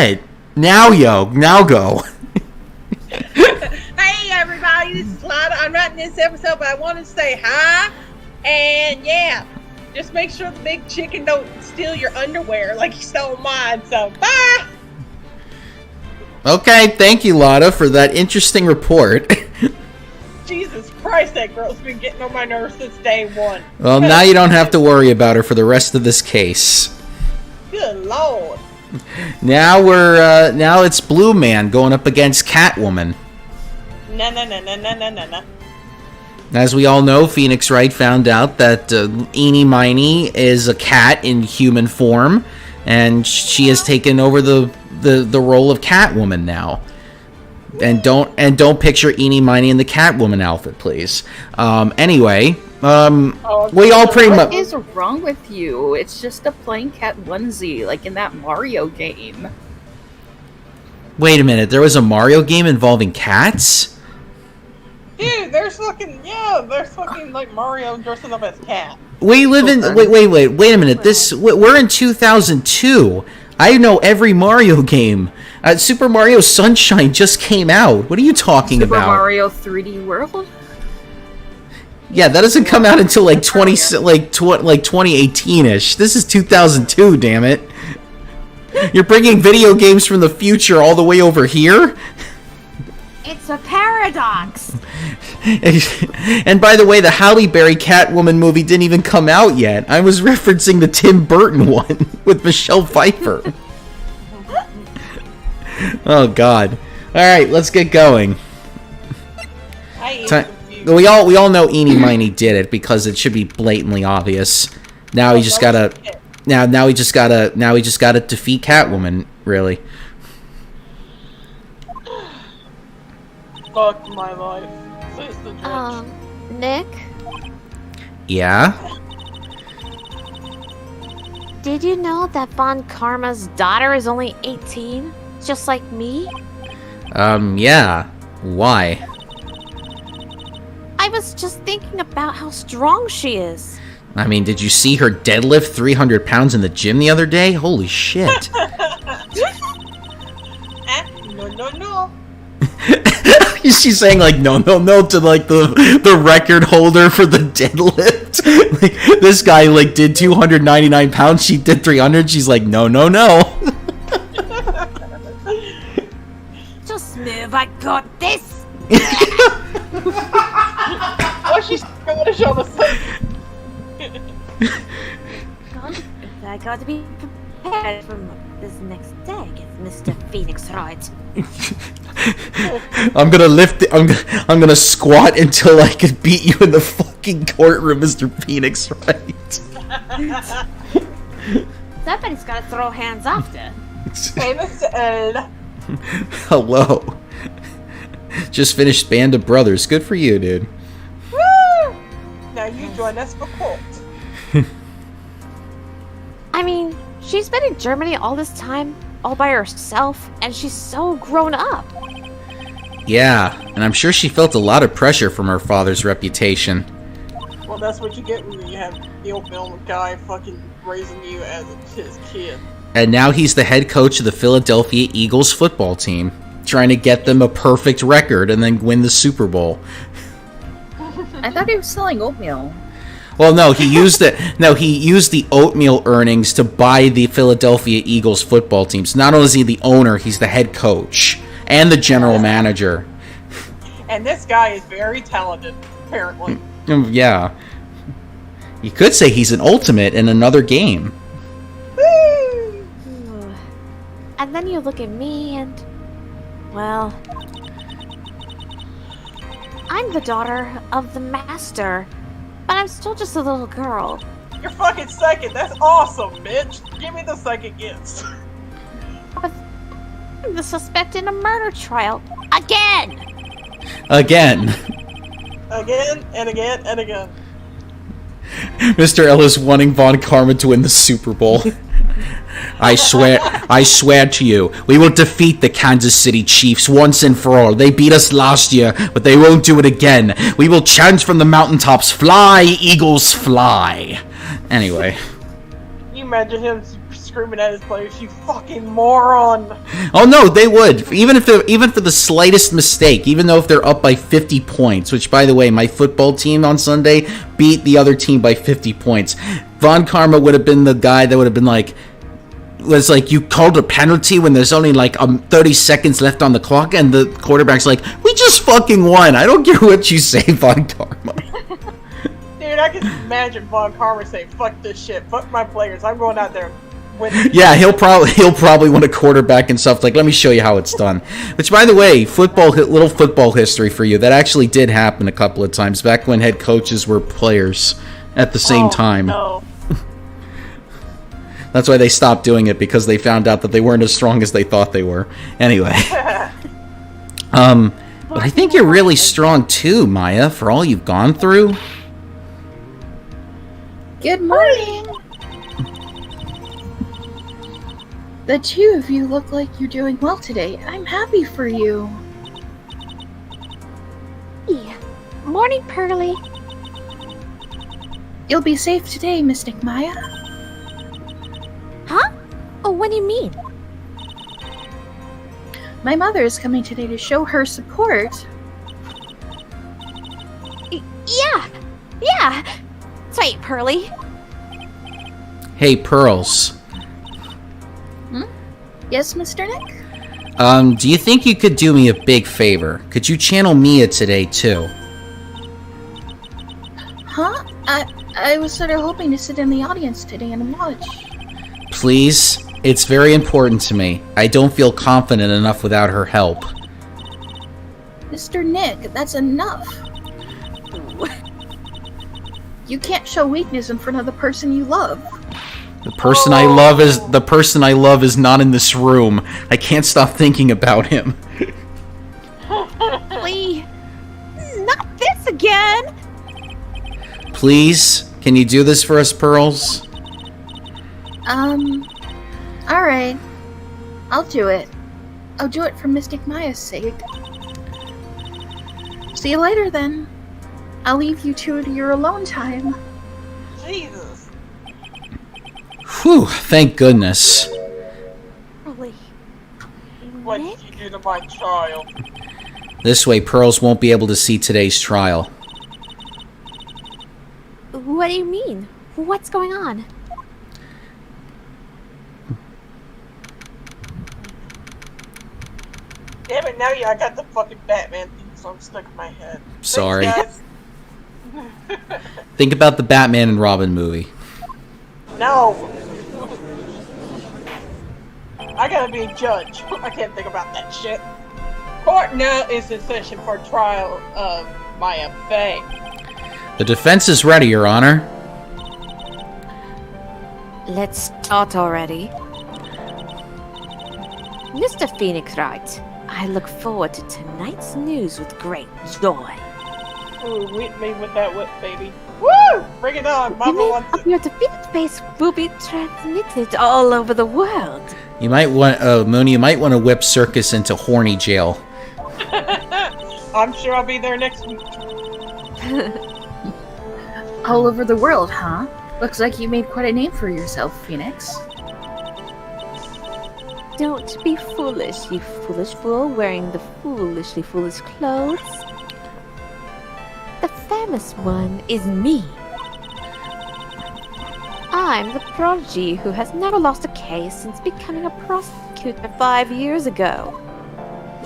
set. Now go. Hey everybody, this is Lana. I'm not in this episode, but I want to say hi. And yeah, just make sure the big chicken don't steal your underwear like he stole mine. So bye. Okay, thank you, Lotta, for that interesting report. Jesus Christ, that girl's been getting on my nerves since day one. Well, now you don't have to worry about her for the rest of this case. Good Lord. Now it's Blue Man going up against Catwoman. No. As we all know, Phoenix Wright found out that Eenie Miney is a cat in human form, and she has taken over the role of Catwoman now. And don't picture Eenie Miney in the Catwoman outfit, please. Anyway, we all pretty much. What is wrong with you? It's just a plain cat onesie, like in that Mario game. Wait a minute, there was a Mario game involving cats? Dude, there's fucking like Mario dressing up as cat. We live in wait a minute. We're in 2002. I know every Mario game. Super Mario Sunshine just came out. What are you talking about? Super Mario 3D World? Yeah, that doesn't come out until like 2018ish. This is 2002, damn it. You're bringing video games from the future all the way over here? It's a paradox. And by the way, the Halle Berry Catwoman movie didn't even come out yet. I was referencing the Tim Burton one with Michelle Pfeiffer. Oh God! All right, let's get going. We all know Eenie Miney did it because it should be blatantly obvious. Now he just gotta defeat Catwoman. Really. Fuck my life. Says the judge. Nick? Yeah? Did you know that Von Karma's daughter is only 18? Just like me? Yeah. Why? I was just thinking about how strong she is. I mean, did you see her deadlift 300 pounds in the gym the other day? Holy shit. No. She's saying like no to like the record holder for the deadlift. Like, this guy like did 299 pounds, she did 300. She's like no. Just move, I got this. Oh, she's Scottish on the side. I got to be prepared for this next day, Mr. Phoenix Wright. I'm gonna lift it. I'm gonna squat until I can beat you in the fucking courtroom, Mr. Phoenix Wright. Somebody's gotta throw hands after. Hey, Mr. Ed. Hello. Just finished Band of Brothers. Good for you, dude. Woo! Now you join us for court. I mean, she's been in Germany all this time, all by herself, and she's so grown up. Yeah, and I'm sure she felt a lot of pressure from her father's reputation. Well, that's what you get when you have Neil Film guy fucking raising you as his kid. And now he's the head coach of the Philadelphia Eagles football team, trying to get them a perfect record and then win the Super Bowl. I thought he was selling oatmeal. Well, no, he used the oatmeal earnings to buy the Philadelphia Eagles football team. So not only is he the owner, he's the head coach and the general manager. And this guy is very talented, apparently. Yeah. You could say he's an ultimate in another game. Woo! And then you look at me and, well, I'm the daughter of the master, but I'm still just a little girl. You're fucking psychic. That's awesome, bitch. Give me the psychic gifts. But I'm the suspect in a murder trial. Again! Again. Again and again and again. Mr. Ellis wanting Von Karma to win the Super Bowl. I swear to you, we will defeat the Kansas City Chiefs once and for all. They beat us last year, but they won't do it again. We will chant from the mountaintops, fly, Eagles, fly. Anyway. You imagine him screaming at his players, "You fucking moron!" Oh no, they would. Even for the slightest mistake, even though if they're up by 50 points, which by the way, my football team on Sunday beat the other team by 50 points. Von Karma would have been the guy that would have been like, you called a penalty when there's only 30 seconds left on the clock, and the quarterback's like, we just fucking won. I don't care what you say, Von Karma. Dude, I can imagine Von Karma saying, "Fuck this shit, fuck my players. I'm going out there and winning." Yeah, he'll probably want a quarterback and stuff. Let me show you how it's done. Which, by the way, little football history for you. That actually did happen a couple of times back when head coaches were players at the same time. No. That's why they stopped doing it, because they found out that they weren't as strong as they thought they were. Anyway. But I think you're really strong too, Maya, for all you've gone through. Good morning! The two of you look like you're doing well today. I'm happy for you. Yeah. Morning, Pearly. You'll be safe today, Mystic Maya. Huh? Oh, what do you mean? My mother is coming today to show her support. Yeah! That's right, Pearly. Hey, Pearls. Yes, Mr. Nick? Do you think you could do me a big favor? Could you channel Mia today, too? Huh? I was sort of hoping to sit in the audience today and watch. Please? It's very important to me. I don't feel confident enough without her help. Mr. Nick, that's enough. You can't show weakness in front of the person you love. The person I love is not in this room. I can't stop thinking about him. Please. Not this again! Please? Can you do this for us, Pearls? Alright. I'll do it. I'll do it for Mystic Maya's sake. See you later, then. I'll leave you two to your alone time. Jesus. Whew, thank goodness. Pearly. What Nick? did you do to my child? This way, Pearls won't be able to see today's trial. What do you mean? What's going on? Damn it, now I got the fucking Batman theme song stuck in my head. Sorry. Thanks, Think about the Batman and Robin movie. guys. No. I gotta be a judge. I can't think about that shit. Court now is in session for trial of Maya Fey. The defense is ready, Your Honor. Let's start already. Mr. Phoenix Wright, I look forward to tonight's news with great joy. Ooh, whip me with that whip, baby. Woo! Bring it on, The Mama name wants of it. your defeated face will be transmitted all over the world. You might want, Moon, you might want to whip Circus into horny jail. I'm sure I'll be there next week. All over the world, huh? Looks like you made quite a name for yourself, Phoenix. Don't be foolish, you foolish fool wearing the foolishly foolish clothes. The famous one is me. I'm the prodigy who has never lost a case since becoming a prosecutor 5 years ago.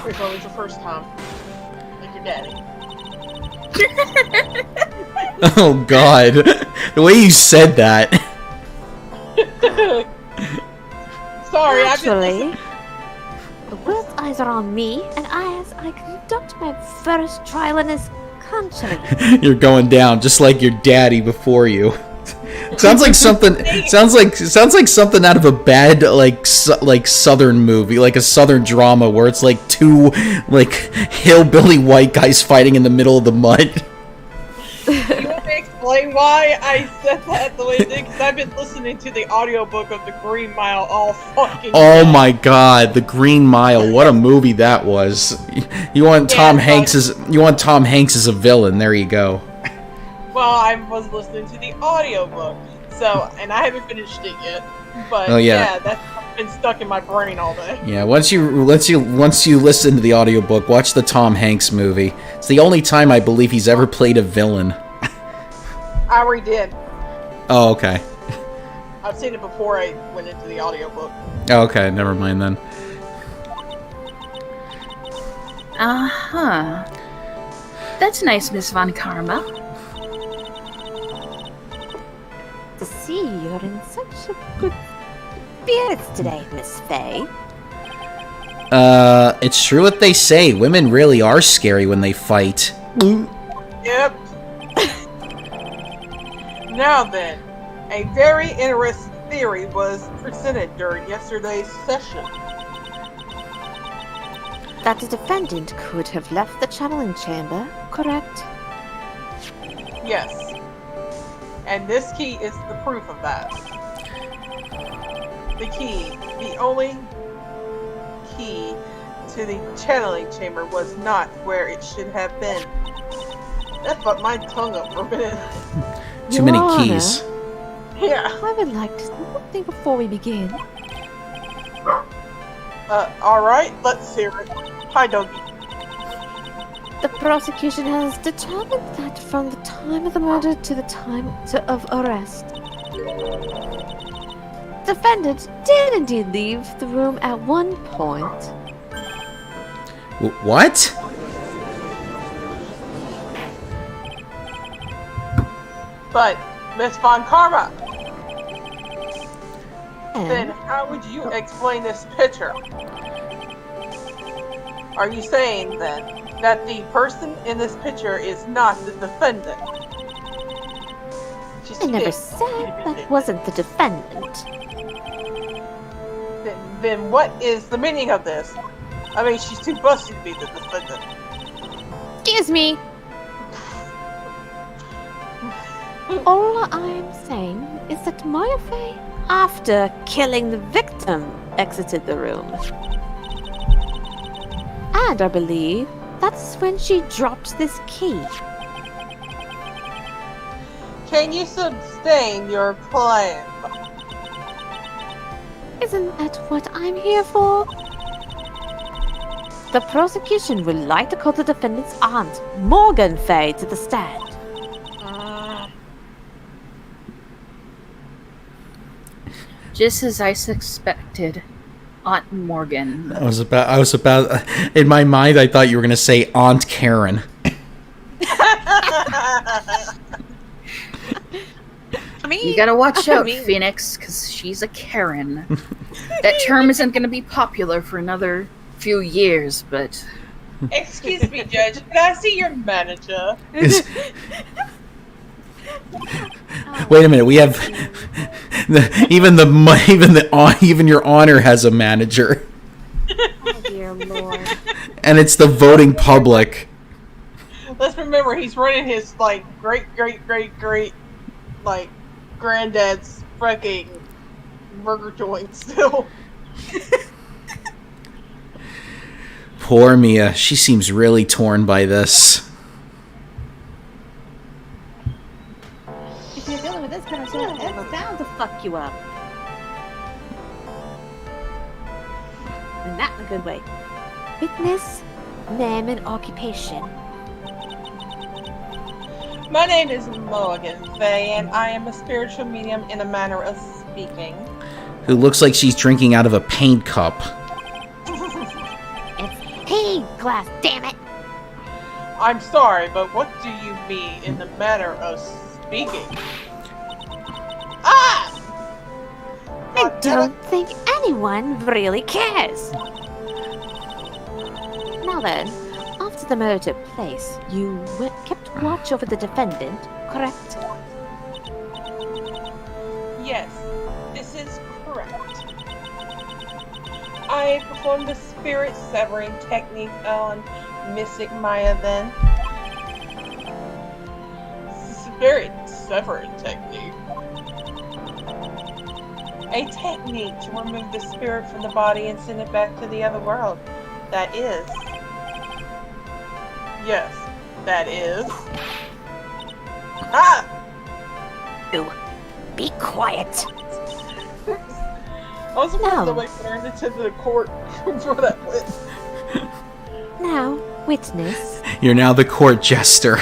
Which one was your first time? Like your daddy. Oh, God. The way you said that. Sorry, Actually, the world's eyes are on me, and as I conduct my first trial in this country. You're going down just like your daddy before you. Sounds like something. Sounds like something out of a bad like southern movie, like a southern drama where it's like two like hillbilly white guys fighting in the middle of the mud. You want me to explain why I said that the way I did? Because I've been listening to the audiobook of The Green Mile all fucking Oh day. my God, The Green Mile! What a movie that was. You want Tom Hanks as a villain? There you go. Well, I was listening to the audiobook, so, and I haven't finished it yet. But Oh, yeah. yeah, that's been stuck in my brain all day. Yeah, once you listen to the audiobook, watch the Tom Hanks movie. It's the only time I believe he's ever played a villain. I already did. Oh, okay. I've seen it before I went into the audiobook. Oh, okay, never mind then. Uh-huh. That's nice, Miss Von Karma. To see you're in such a good spirits today, Miss Faye. It's true what they say. Women really are scary when they fight. Yep. Now then, a very interesting theory was presented during yesterday's session. That the defendant could have left the channeling chamber, correct? Yes. And this key is the proof of that. The key, the only key to the channeling chamber, was not where it should have been. That fucked my tongue up for a minute. Too many Your Honor, keys. Yeah. I would like to say something before we begin. Alright, let's hear it. Hi, Doggy. The prosecution has determined that from the time of the murder to the time of arrest, defendant did indeed leave the room at one point. What? But, Miss Von Karma, then And how would you explain this picture? Are you saying, then, that the person in this picture is not the defendant? Just I never kidding. said that wasn't the defendant. Then what is the meaning of this? I mean, she's too busted to be the defendant. Excuse me! All I'm saying is that Maya Fey, after killing the victim, exited the room. And I believe that's when she dropped this key. Can you sustain your claim? Isn't that what I'm here for? The prosecution would like to call the defendant's aunt, Morgan Fey, to the stand. Just as I suspected, Aunt Morgan. I was about, in my mind, I thought you were going to say Aunt Karen. You gotta watch out, Phoenix, because she's a Karen. That term isn't gonna be popular for another few years, but... Excuse me, Judge. Can I see your manager? Wait a minute, we have even your honor has a manager, Oh dear lord. and it's the voting public. Let's remember, he's running his, like, great, like, granddad's fucking burger joint still. Poor Mia, she seems really torn by this. If you're dealing with this kind of shit, it's bound to fuck you up. And not in a good way. Witness, name, and occupation. My name is Morgan Fey, and I am a spiritual medium in a manner of speaking. Who looks like she's drinking out of a paint cup. It's pea glass, damn it! I'm sorry, but what do you mean in the manner of speaking? Ah! I don't think anyone really cares. Now then, after the murder took place, you kept watch over the defendant, correct? Yes, this is correct. I performed the spirit severing technique on Mystic Maya then. Spirit severing technique. A technique to remove the spirit from the body and send it back to the other world. That is. Yes, that is. Ah! Ew. Be quiet. I was wondering if they turned into the court for that witness. Now, witness. You're now the court jester.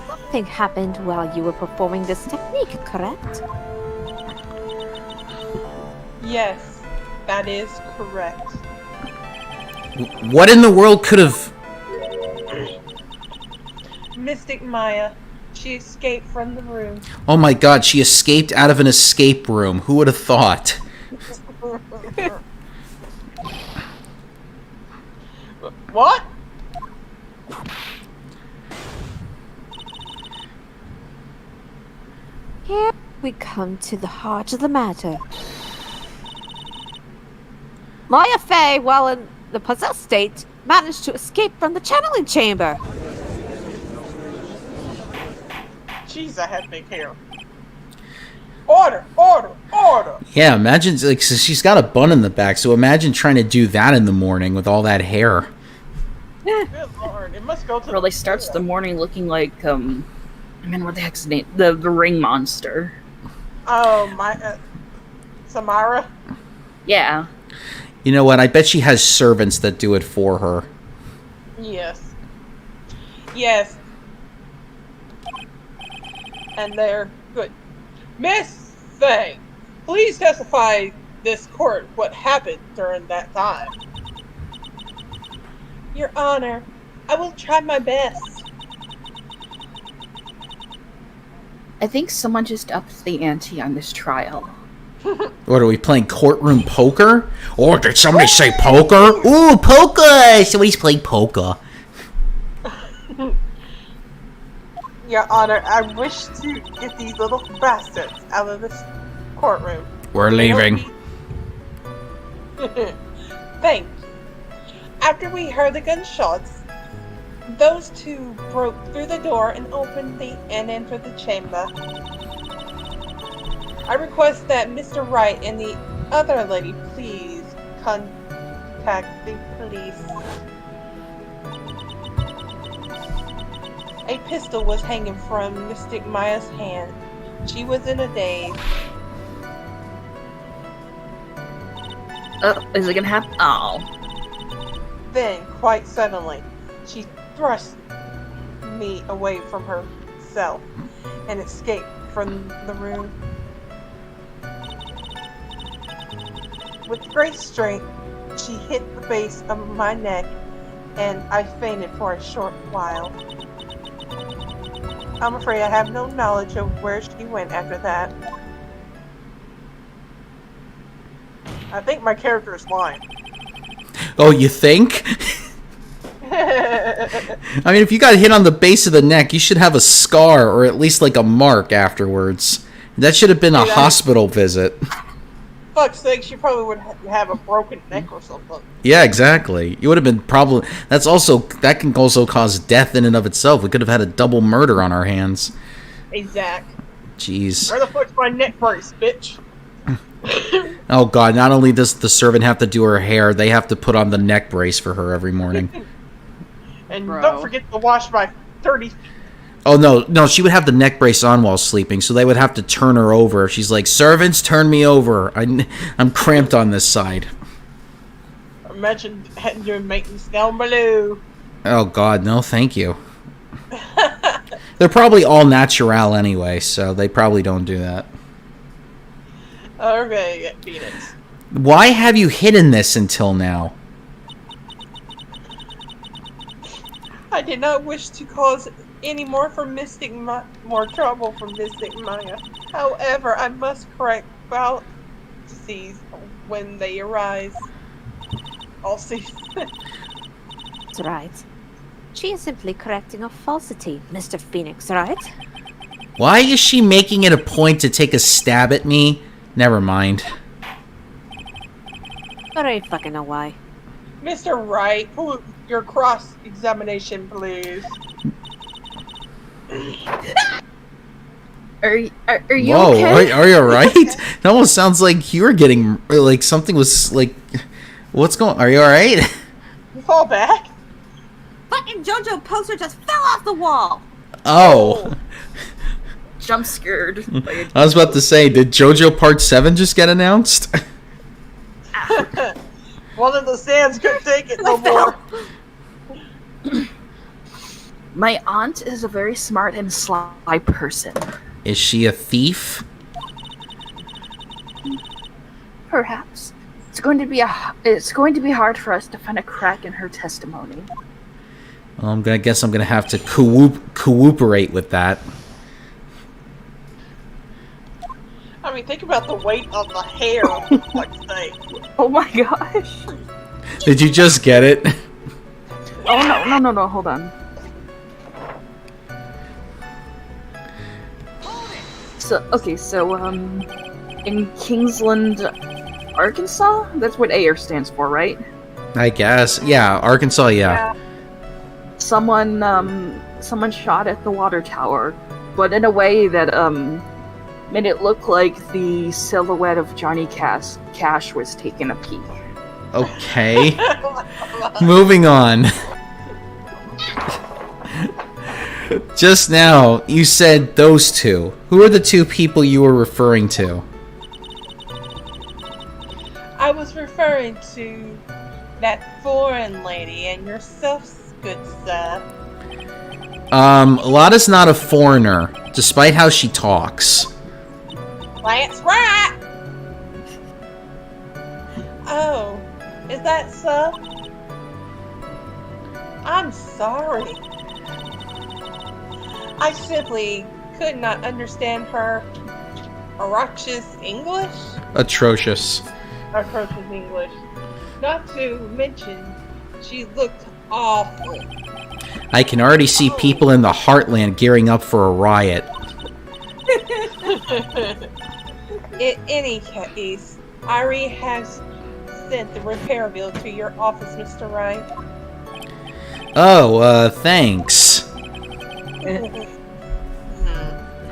Something happened while you were performing this technique, correct? Yes, that is correct. What in the world could have... Mystic Maya. She escaped from the room. Oh my god, she escaped out of an escape room. Who would have thought? What? Here we come to the heart of the matter. Maya Fey, while in the possessed state, managed to escape from the channeling chamber. Jeez, I had big hair. Order, order, order! Yeah, imagine, like, so she's got a bun in the back, so imagine trying to do that in the morning with all that hair. Good lord, it must go to Really starts the morning looking like, what the heck's his name? The ring monster. Oh, Samara? Yeah. You know what, I bet she has servants that do it for her. Yes. Yes. And they're good. Miss Fay, please testify this court what happened during that time. Your Honor, I will try my best. I think someone just upped the ante on this trial. What, are we playing courtroom poker? Or did somebody say poker? Ooh, poker! Somebody's playing poker. Your Honor, I wish to get these little bastards out of this courtroom. We're leaving. Thank you. After we heard the gunshots, those two broke through the door and entered the chamber. I request that Mr. Wright and the other lady please contact the police. A pistol was hanging from Mystic Maya's hand. She was in a daze. Is it gonna happen? Oh. Then, quite suddenly, she thrust me away from herself and escaped from the room. With great strength, she hit the base of my neck and I fainted for a short while. I'm afraid I have no knowledge of where she went after that. I think my character is lying. Oh, you think? I mean, if you got hit on the base of the neck, you should have a scar or at least like a mark afterwards. That should have been a hospital visit. Fuck's sake, she probably would have a broken neck or something. Yeah, exactly. You would have been probably... That can also cause death in and of itself. We could have had a double murder on our hands. Exact. Jeez. Where the fuck's my neck brace, bitch? Oh god, not only does the servant have to do her hair, they have to put on the neck brace for her every morning. And don't forget to wash my 30... Oh, no, she would have the neck brace on while sleeping, so they would have to turn her over. She's like, servants, turn me over. I'm cramped on this side. Imagine doing maintenance down below. Oh, God, no, thank you. They're probably all natural anyway, so they probably don't do that. Okay, Phoenix. Why have you hidden this until now? I did not wish to cause any more more trouble for Mystic Maya. However, I must correct fallacies when they arise. That's right. She is simply correcting a falsity, Mr. Phoenix, right? Why is she making it a point to take a stab at me? Never mind. I don't fucking know why. Mr. Wright, pull your cross-examination, please. Are you Whoa, okay? are you alright? It almost sounds like you were getting, like, something was, like... What's going... Are you alright? You fall back? Fucking JoJo poster just fell off the wall! Oh. jump scared. I was about to say, did JoJo Part 7 just get announced? One of the sands couldn't take it no more. My aunt is a very smart and sly person. Is she a thief? Perhaps. It's going to be hard for us to find a crack in her testimony. Well, I guess I'm gonna have to cooperate with that. I mean, think about the weight of the hair. Like say. Oh my gosh. Did you just get it? Oh no, hold on. So in Kingsland, Arkansas? That's what AIR stands for, right? I guess. Yeah, Arkansas, yeah. Someone shot at the water tower, but in a way that made it look like the silhouette of Johnny Cash was taking a peek. Okay. Moving on. Just now, you said those two. Who are the two people you were referring to? I was referring to that foreign lady and yourself, good sir. Lotta's not a foreigner, despite how she talks. That's right! Oh, is that so? I'm sorry. I simply could not understand her atrocious English. Atrocious English. Not to mention, she looked awful. I can already see people in the Heartland gearing up for a riot. In any case, Irie has sent the repair bill to your office, Mr. Wright. Oh, thanks.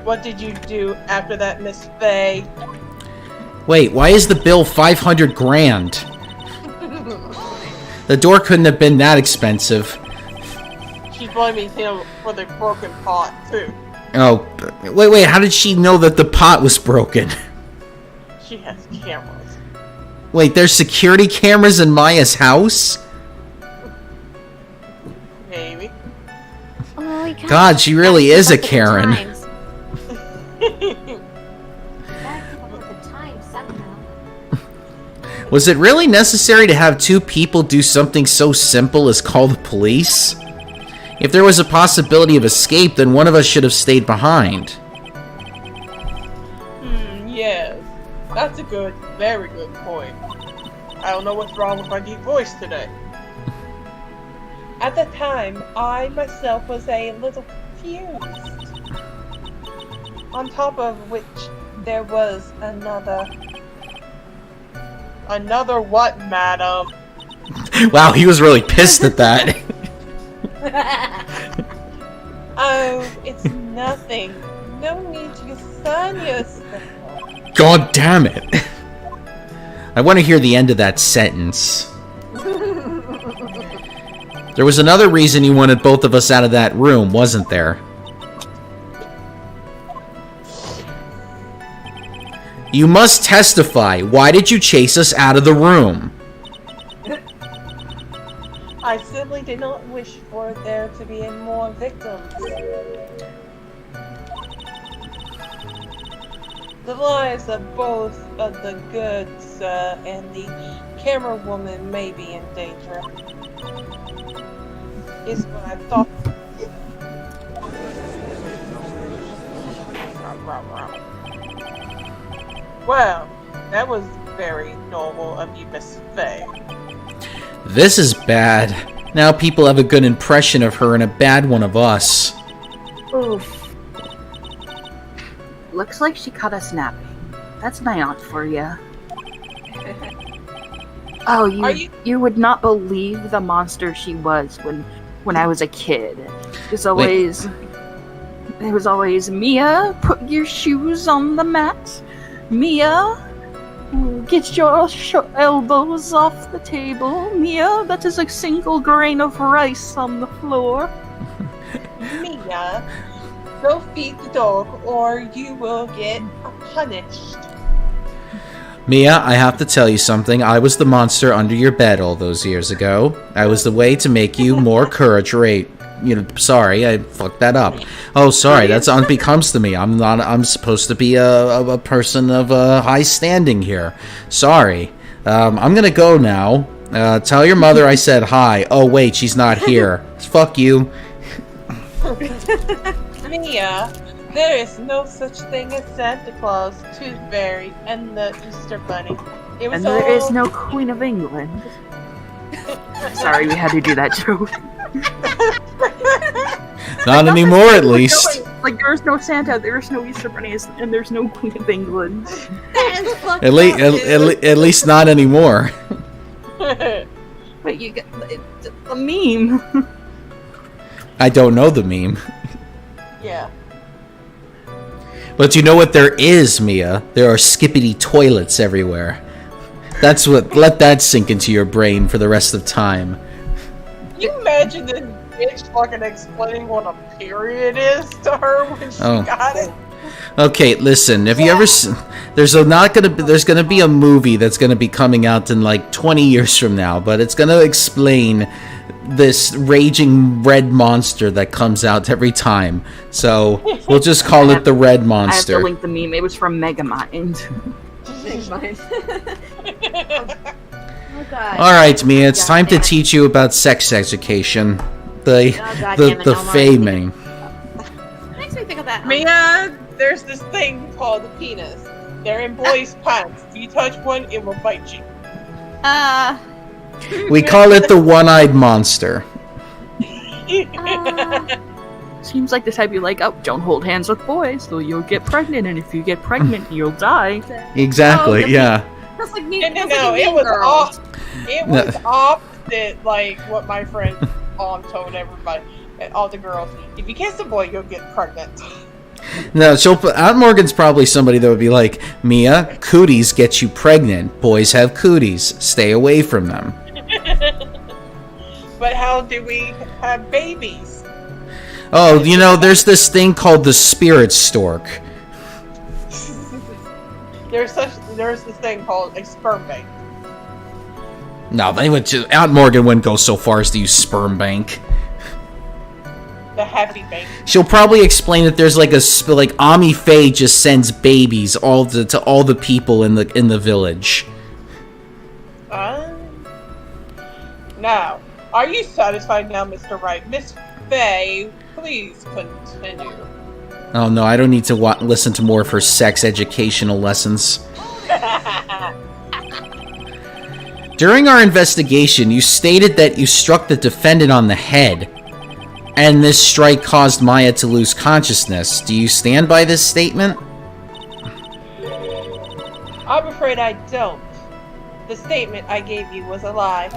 What did you do after that, Miss Faye? Wait, why is the bill 500 grand? The door couldn't have been that expensive. She's blaming him for the broken pot, too. Oh, wait, how did she know that the pot was broken? She has cameras. Wait, there's security cameras in Maya's house? Maybe. Oh, God, she really is a Karen. Was it really necessary to have two people do something so simple as call the police? If there was a possibility of escape, then one of us should have stayed behind. Yes. That's a very good point. I don't know what's wrong with my deep voice today. At the time, I myself was a little confused. On top of which, there was another... Another what, madam? Wow, he was really pissed at that. Oh, it's nothing. No need to sign yourself. God damn it. I want to hear the end of that sentence. There was another reason you wanted both of us out of that room, wasn't there? You must testify. Why did you chase us out of the room? I simply did not wish for there to be more victims. The lives of both of the goods and the camera woman may be in danger. Is what I thought. Well, that was very normal of you, Miss Faye. This is bad. Now people have a good impression of her and a bad one of us. Oof. Looks like she caught us napping. That's my aunt for you. Oh, you would not believe the monster she was when I was a kid. It was always Mia, put your shoes on the mat. Mia, get your elbows off the table. Mia, that is a single grain of rice on the floor. Mia, Go feed the dog, or you will get punished. Mia, I have to tell you something. I was the monster under your bed all those years ago. I was the way to make you more courage rate. Sorry, I fucked that up. Oh, sorry, that's unbecomes to me. I'm supposed to be a person of high standing here. Sorry. I'm gonna go now. Tell your mother I said hi. Oh, wait, she's not here. Fuck you. Mia, there is no such thing as Santa Claus, Tooth Fairy, and the Easter Bunny. It was And there is no Queen of England. Sorry, we had to do that joke. Not anymore, at least. Like, there's no Santa, there's no Easter Bunny, and there's no Queen of England. At least not anymore. But you get a meme. I don't know the meme. Yeah. But you know what there is, Mia? There are skippity toilets everywhere. That's what. Let that sink into your brain for the rest of time. Can you imagine this bitch fucking explaining what a period is to her when she got it? Okay, listen. Have you ever? There's gonna be a movie that's gonna be coming out in like 20 years from now, but it's gonna explain this raging red monster that comes out every time. So we'll just call it the Red Monster. I have to link the meme. It was from Megamind. Oh god. All right, Mia. It's time to teach you about sex education. The faming. Makes me think of that. Mia, there's this thing called a penis. They're in boys' pants. If you touch one, it will bite you. We call it the one-eyed monster. Seems like the type you like, oh, don't hold hands with boys, though you'll get pregnant, and if you get pregnant, you'll die. Exactly, yeah. That's like me. No, it was opposite, like what my friend told everybody, all the girls. If you kiss a boy, you'll get pregnant. No, Aunt Morgan's probably somebody that would be like, Mia, cooties get you pregnant. Boys have cooties. Stay away from them. But how do we have babies? Oh, there's this thing called the spirit stork. There's this thing called a sperm bank. No, Aunt Morgan wouldn't go so far as to use sperm bank. The happy bank. She'll probably explain that there's like Ami Faye just sends babies to all the people in the village. Now, are you satisfied now, Mr. Wright? Miss Faye, please continue. Oh no, I don't need to listen to more of her sex educational lessons. During our investigation, you stated that you struck the defendant on the head, and this strike caused Maya to lose consciousness. Do you stand by this statement? I'm afraid I don't. The statement I gave you was a lie.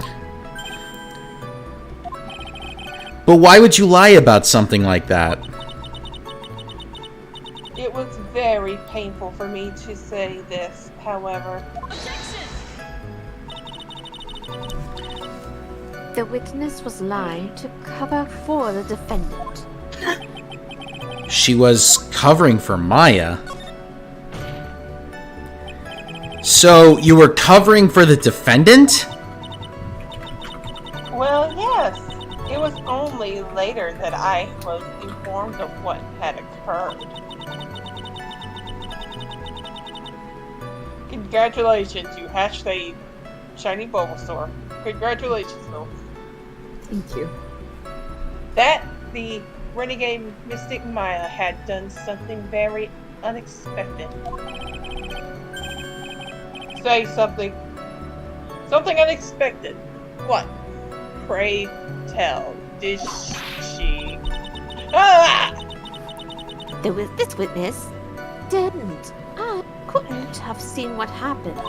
But why would you lie about something like that? It was very painful for me to say this, however. The witness was lying to cover for the defendant. She was covering for Maya. So, you were covering for the defendant? Well, yes. It was only later that I was informed of what had occurred. Congratulations, you hatched a shiny Bulbasaur. Congratulations, Phil. Thank you. That the renegade Mystic Maya had done something very unexpected. Say something. Something unexpected. What? Pray tell. Did she? Ah! This witness didn't. I couldn't have seen what happened.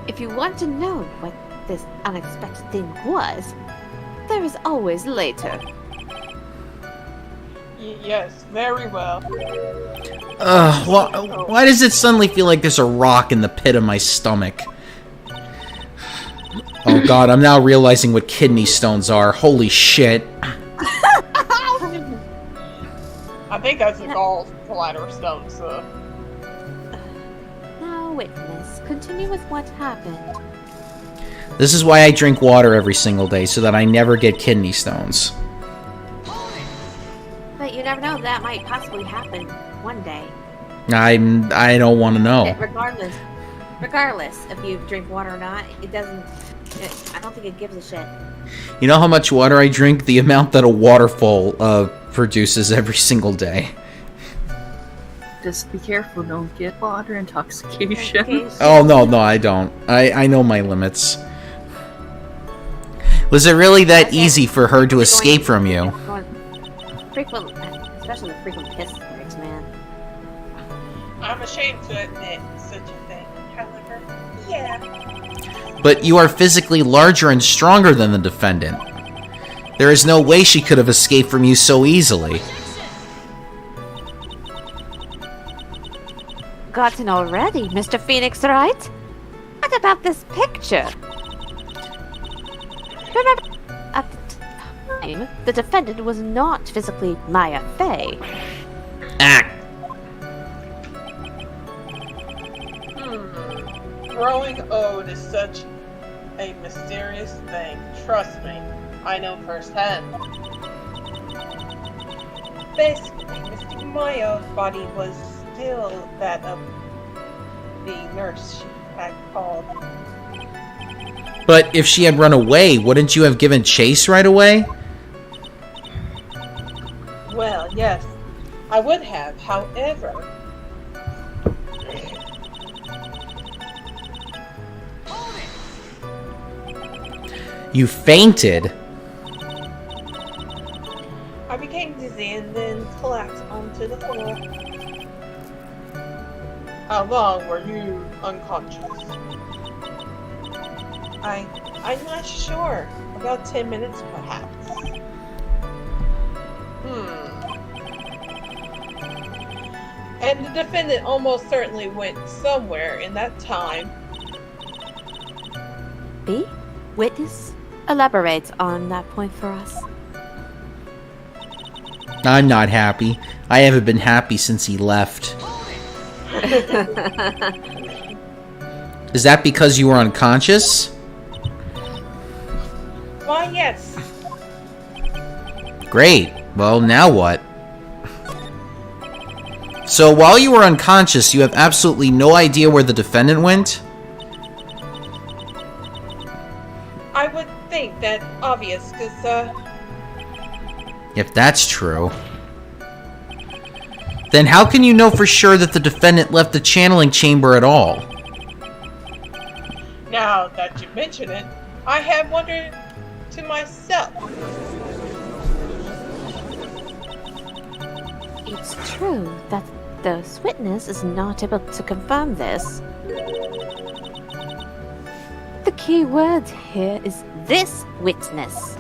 If you want to know what this unexpected thing was, there is always later. Yes, very well. Why does it suddenly feel like there's a rock in the pit of my stomach? Oh god, I'm now realizing what kidney stones are. Holy shit. I think that's a gallbladder stone, so. Now, witness, continue with what happened. This is why I drink water every single day, so that I never get kidney stones. But you never know, that might possibly happen one day. I don't want to know. Regardless if you drink water or not, it doesn't. I don't think it gives a shit. You know how much water I drink? The amount that a waterfall produces every single day. Just be careful, don't get water intoxication. Oh, no, I don't. I know my limits. Was it really that easy for her to escape from you? Frequent, especially the frequent piss breaks, man. I'm ashamed to admit such a thing. However, yeah. But you are physically larger and stronger than the defendant. There is no way she could have escaped from you so easily. Gotten already, Mr. Phoenix, right? What about this picture? Remember, at the time, the defendant was not physically Maya Fey. Growing old is such a mysterious thing. Trust me, I know firsthand. Basically, Mr. Maya's body was still that of the nurse she had called. But if she had run away, wouldn't you have given chase right away? Well, yes, I would have. However, You fainted? I became dizzy and then collapsed onto the floor. How long were you unconscious? I'm not sure. About 10 minutes, perhaps. And the defendant almost certainly went somewhere in that time. B? Witness? Elaborate on that point for us. I'm not happy. I haven't been happy since he left. Is that because you were unconscious? Why, yes. Great. Well, now what? So while you were unconscious, you have absolutely no idea where the defendant went? I would think that obvious, because, If that's true. Then how can you know for sure that the defendant left the channeling chamber at all? now that you mention it, I have wondered to myself. It's true that the witness is not able to confirm this. The key word here is this witness.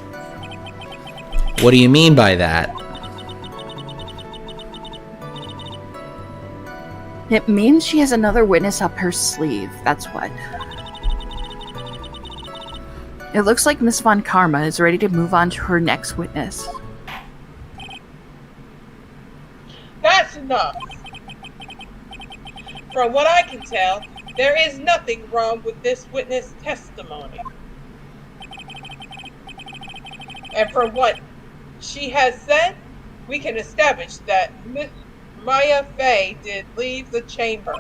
What do you mean by that? It means she has another witness up her sleeve, that's what. It looks like Miss Von Karma is ready to move on to her next witness. That's enough. From what I can tell, there is nothing wrong with this witness testimony. And from what she has said, we can establish that Maya Fey did leave the chamber.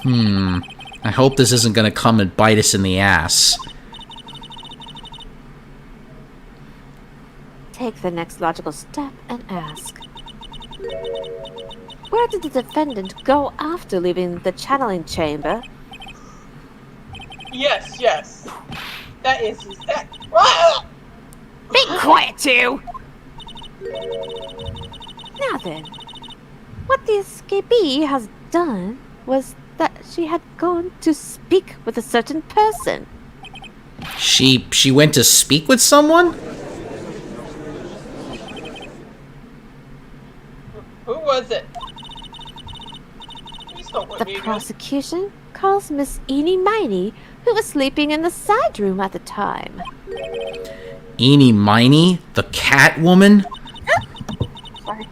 I hope this isn't going to come and bite us in the ass. Take the next logical step and ask. Where did the defendant go after leaving the channeling chamber? Yes. That is exact. Be quiet, you! Now then, what the escapee has done was that she had gone to speak with a certain person. She went to speak with someone? Who was it? Please don't let The me know. prosecution calls Miss Eenie Miney, who was sleeping in the side room at the time. Eenie Miney? The cat woman? Sorry.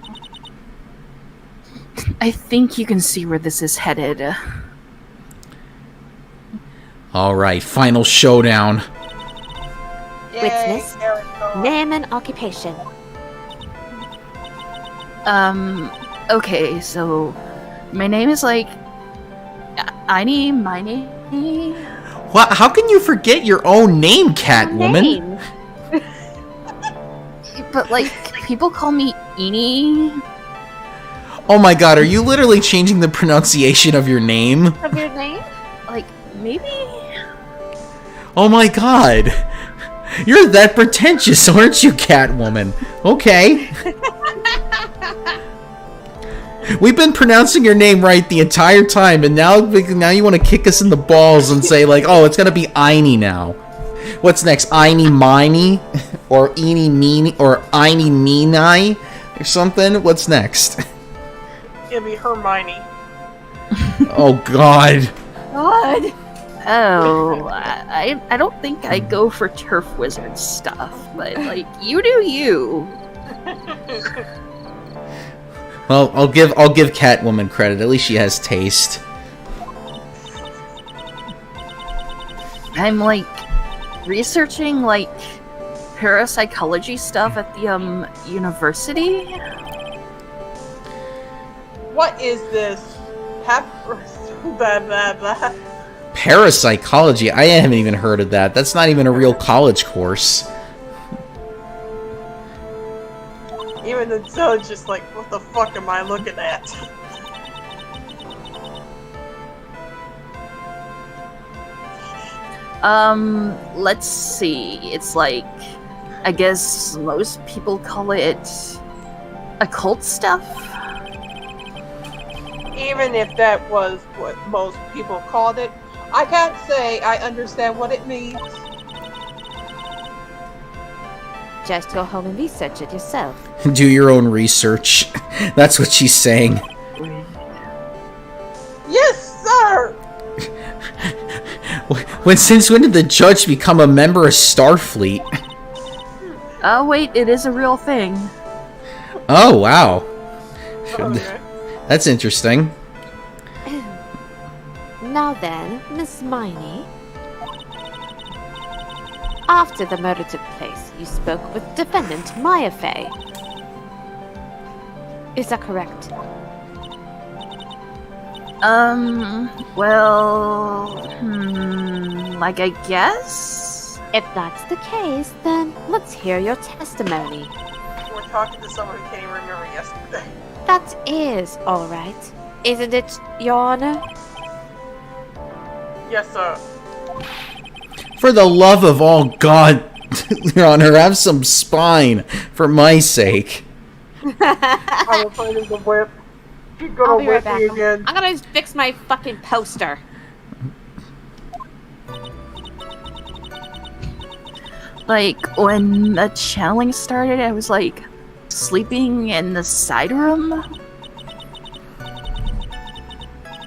I think you can see where this is headed. All right, final showdown. Yay, Witness. Aragorn. Name and occupation. Okay, so my name is like Miney. What? How can you forget your own name, Catwoman? Name. But like people call me Eenie. Oh my god, are you literally changing the pronunciation of your name? Of your name? Like maybe. Oh my god. You're that pretentious, aren't you, Catwoman? Okay. We've been pronouncing your name right the entire time, and now you want to kick us in the balls and say, like, oh, it's gonna be Einie now. What's next? Einie Miney? Or Eenie Meenie? Or Einie Meenie? Or something? What's next? It'll be Hermione. Oh god. God. Oh, I don't think I go for turf wizard stuff, but like you do you. Well, I'll give Catwoman credit. At least she has taste. I'm like researching like parapsychology stuff at the university. What is this? Blah, blah, blah. Parapsychology? I haven't even heard of that. That's not even a real college course. Even the judge is like, what the fuck am I looking at? Let's see. It's like, I guess most people call it occult stuff. Even if that was what most people called it, I can't say I understand what it means. Just go home and research it yourself. Do your own research. That's what she's saying. Yes, sir! Since when did the judge become a member of Starfleet? Oh wait, it is a real thing. Oh, wow. Okay. That's interesting. Now then, Miss Miney. After the murder took place, you spoke with defendant Maya Fey. Is that correct? Like I guess? If that's the case, then let's hear your testimony. We're talking to someone who can't even remember yesterday. That is all right. Isn't it, Your Honor? Yes, sir. For the love of all God, Your Honor, have some spine, for my sake. I'm afraid of the whip. You're I'll gonna be right whip back. me again. I'm gonna fix my fucking poster. Like when the channeling started, I was like sleeping in the side room.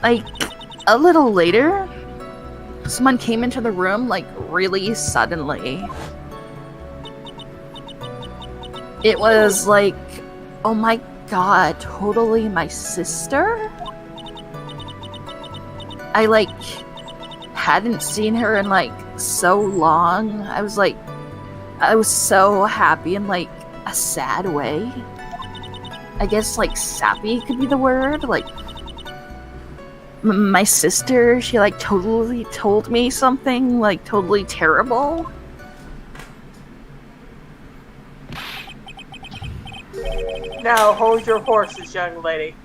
Like a little later, someone came into the room like really suddenly. It was like, oh my god, totally my sister? I like hadn't seen her in like so long. I was so happy in like a sad way. I guess like sappy could be the word. Like my sister, she like totally told me something like totally terrible. Now hold your horses, young lady.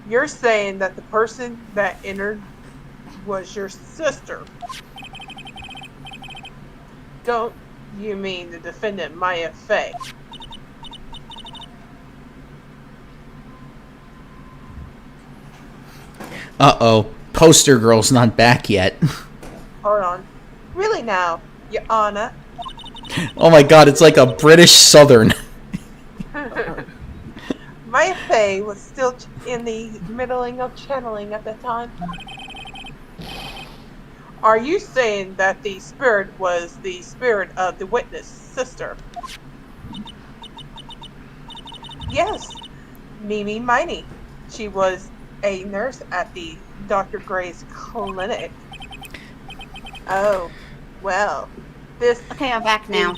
You're saying that the person that entered was your sister. Don't you mean the defendant Maya Fey? Uh-oh. Poster girl's not back yet. Hold on. Really now, Your Honor? Oh my god, it's like a British Southern. Maya Fey was still in the middling of channeling at the time. Are you saying that the spirit was the spirit of the witness sister? Yes, Mimi Miney. she was a nurse at the Dr. Gray's clinic. Oh, well, this... Okay, I'm back now.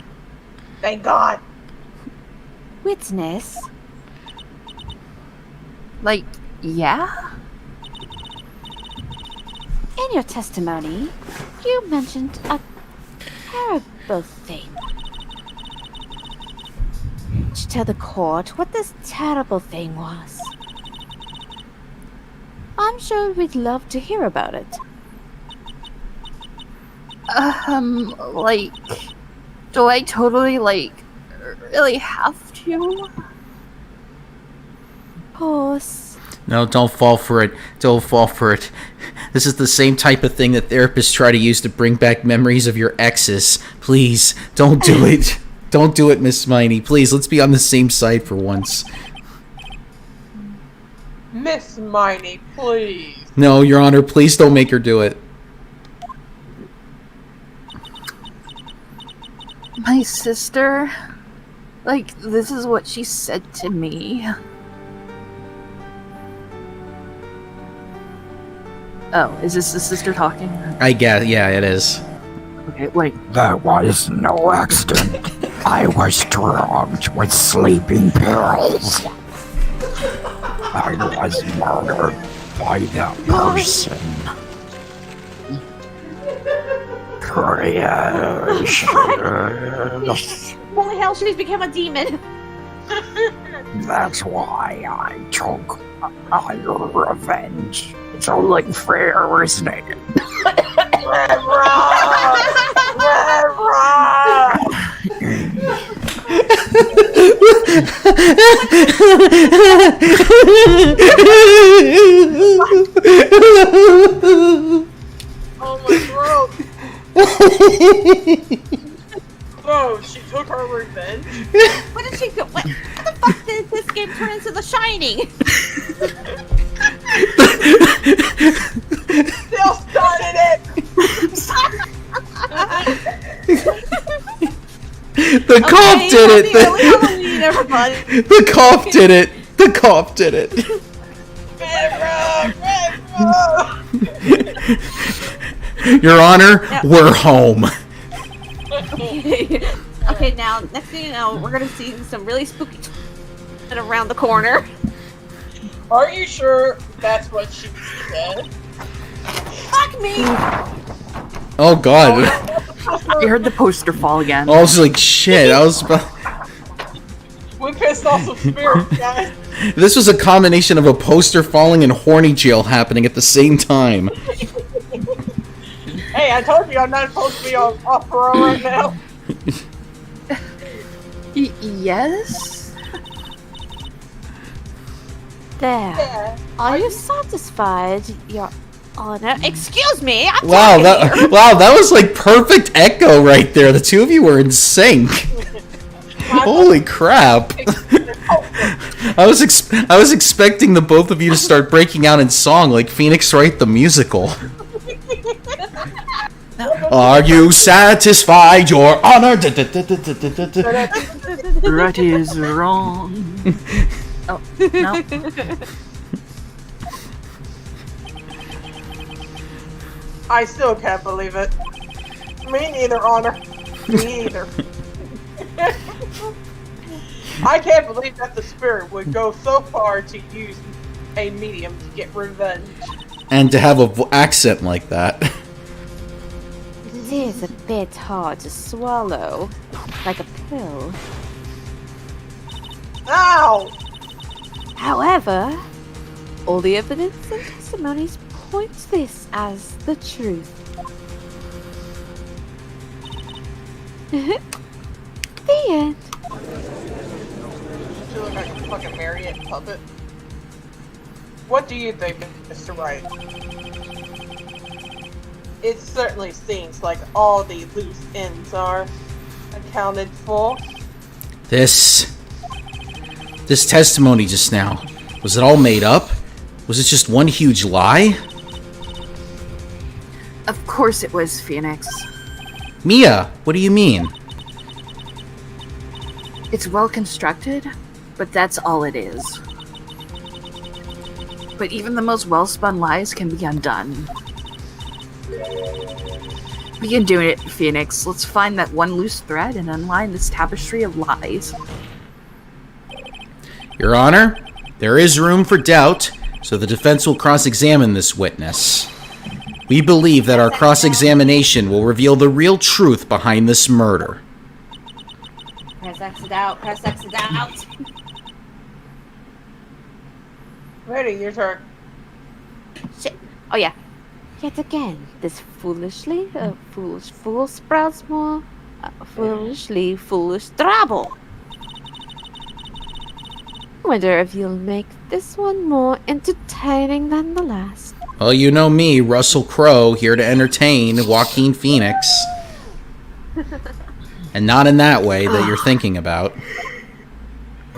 Thank God. Witness? Like, yeah? In your testimony, you mentioned a terrible thing. Would you tell the court what this terrible thing was? I'm sure we'd love to hear about it. Like, do I totally, like, really have to? Of course. No, don't fall for it. Don't fall for it. This is the same type of thing that therapists try to use to bring back memories of your exes. Please, don't do it. Don't do it, Miss Miney. Please, let's be on the same side for once. Miss Miney, please. No, Your Honor, please don't make her do it. My sister? Like, this is what she said to me. Oh, is this the sister talking? I guess, yeah, it is. Okay, like... That was no accident. I was drugged with sleeping pills. I was murdered by that person. Precious. Holy hell, she's become a demon! That's why I took your revenge. It's only fair, isn't it? Oh, my throat. Oh, she took her revenge? What did she go? What the fuck did this game turn into The Shining? Still started it! The cop did it! Happy early Halloween, everybody! The cop did it! The cop did it! Your Honor, we're home. Okay, now, next thing you know, we're gonna see some really spooky shit around the corner. Are you sure that's what she said? Fuck me! Oh god. I heard the poster fall again. I was like, shit, I was about... We pissed off some spirits, guys. This was a combination of a poster falling and horny jail happening at the same time. Hey, I told you I'm not supposed to be off parole right now. Yes? There. Yeah. Are you satisfied, Your Honor? Excuse me! I'm Wow, talking here. that was like perfect echo right there. The two of you were in sync. Holy crap. I was expecting the both of you to start breaking out in song like Phoenix Wright the musical. Are you satisfied, Your Honor? Right is wrong. Oh, no. I still can't believe it. Me neither, Honor. Me either. I can't believe that the spirit would go so far to use a medium to get revenge. And to have a accent like that. It is a bit hard to swallow, like a pill. Ow! However, all the evidence and testimonies point to this as the truth. The end. She look like a fucking marionette puppet. What do you think, Mr. Wright? It certainly seems like all the loose ends are accounted for. This testimony just now, was it all made up? Was it just one huge lie? Of course it was, Phoenix. Mia, what do you mean? It's well constructed, but that's all it is. But even the most well-spun lies can be undone. Begin doing it, Phoenix. Let's find that one loose thread and unwind this tapestry of lies. Your Honor, there is room for doubt, so the defense will cross-examine this witness. We believe that our cross-examination will reveal the real truth behind this murder. Press exit out, press exit out. Ready, your turn. Shit. Oh yeah. Yet again, this foolish fool sprouts more foolish trouble. I wonder if you'll make this one more entertaining than the last. Well, you know me, Russell Crowe, here to entertain Joaquin Phoenix. And not in that way that you're thinking about.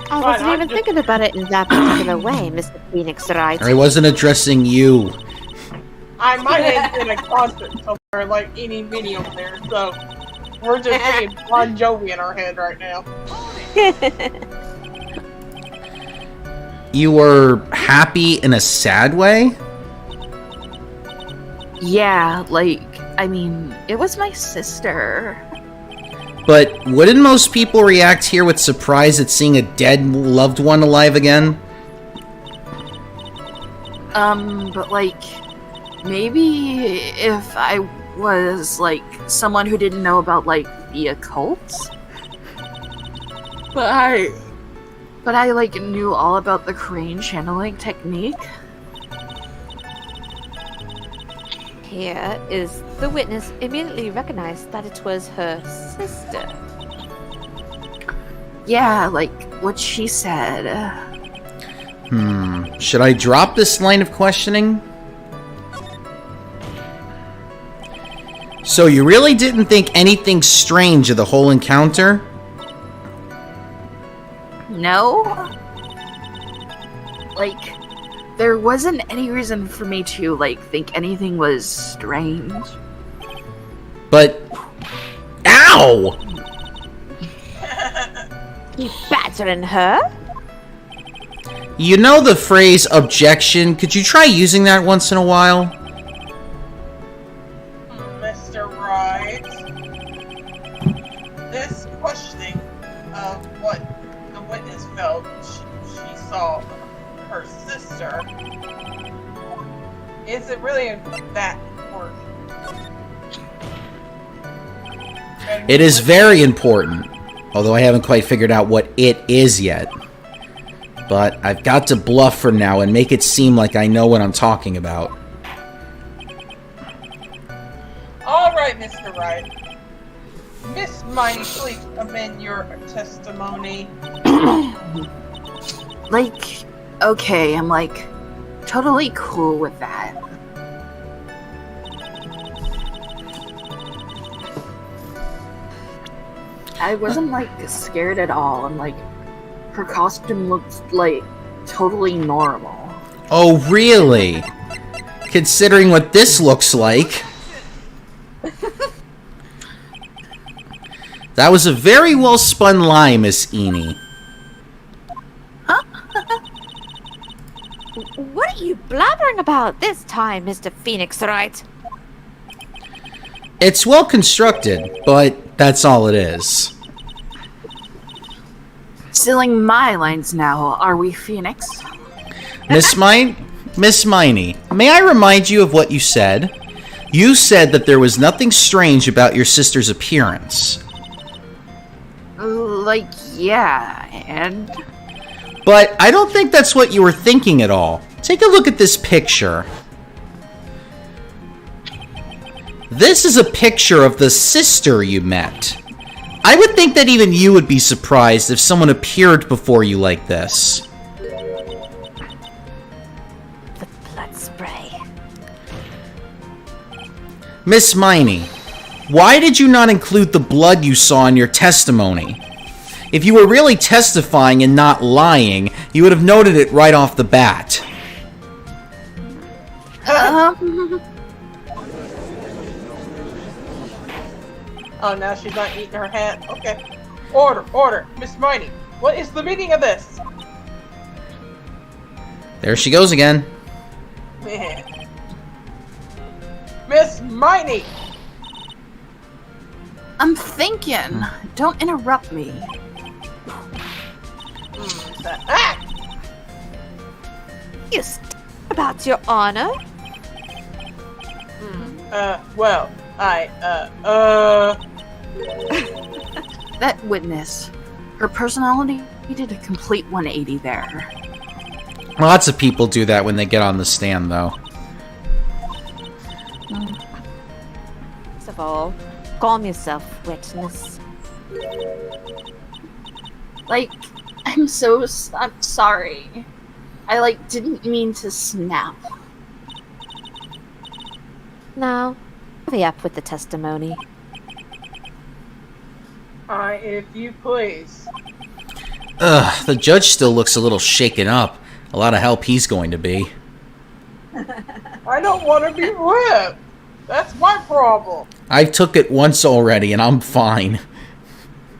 I wasn't even thinking about it in that particular way, Mr. Phoenix Wright. I wasn't addressing you. My head's in a concert somewhere, like eeny meeny over there, so we're just seeing Bon Jovi in our head right now. You were happy in a sad way? Yeah, I mean, it was my sister. But wouldn't most people react here with surprise at seeing a dead loved one alive again? But maybe if I was, someone who didn't know about, the occult? But I, knew all about the crane channeling technique. Here is the witness immediately recognized that it was her sister. Yeah, what she said. Should I drop this line of questioning? So you really didn't think anything strange of the whole encounter? No. There wasn't any reason for me to, think anything was strange. But... Ow! You battering her? You know the phrase, objection? Could you try using that once in a while? Mr. Wright, this questioning of what the witness felt she saw her sister, is it really that important? It is very important, although I haven't quite figured out what it is yet. But I've got to bluff for now and make it seem like I know what I'm talking about. Alright, Mr. Wright. Miss Mighty, please amend your testimony. Okay, I'm totally cool with that. I wasn't scared at all, and her costume looked totally normal. Oh, really? Considering what this looks like. That was a very well spun lie, Miss Eni. What are you blabbering about this time, Mr. Phoenix Wright? It's well constructed, but that's all it is. Stealing my lines now, are we, Phoenix? Miss Miney, may I remind you of what you said? You said that there was nothing strange about your sister's appearance. Yeah, and... But I don't think that's what you were thinking at all. Take a look at this picture. This is a picture of the sister you met. I would think that even you would be surprised if someone appeared before you like this. The blood spray. Miss Miney, why did you not include the blood you saw in your testimony? If you were really testifying and not lying, you would have noted it right off the bat. Oh, now she's not eating her hat. Okay. Order. Miss Miney, what is the meaning of this? There she goes again. Man. Miss Miney! I'm thinking. Don't interrupt me. Ah! You about your honor? Well, That witness, her personality did a complete 180 there. Lots of people do that when they get on the stand, though. First of all, calm yourself, witness. Like, I'm sorry. I, didn't mean to snap. Now, hurry up with the testimony. if you please. Ugh, the judge still looks a little shaken up. A lot of help he's going to be. I don't want to be whipped. That's my problem. I took it once already, and I'm fine.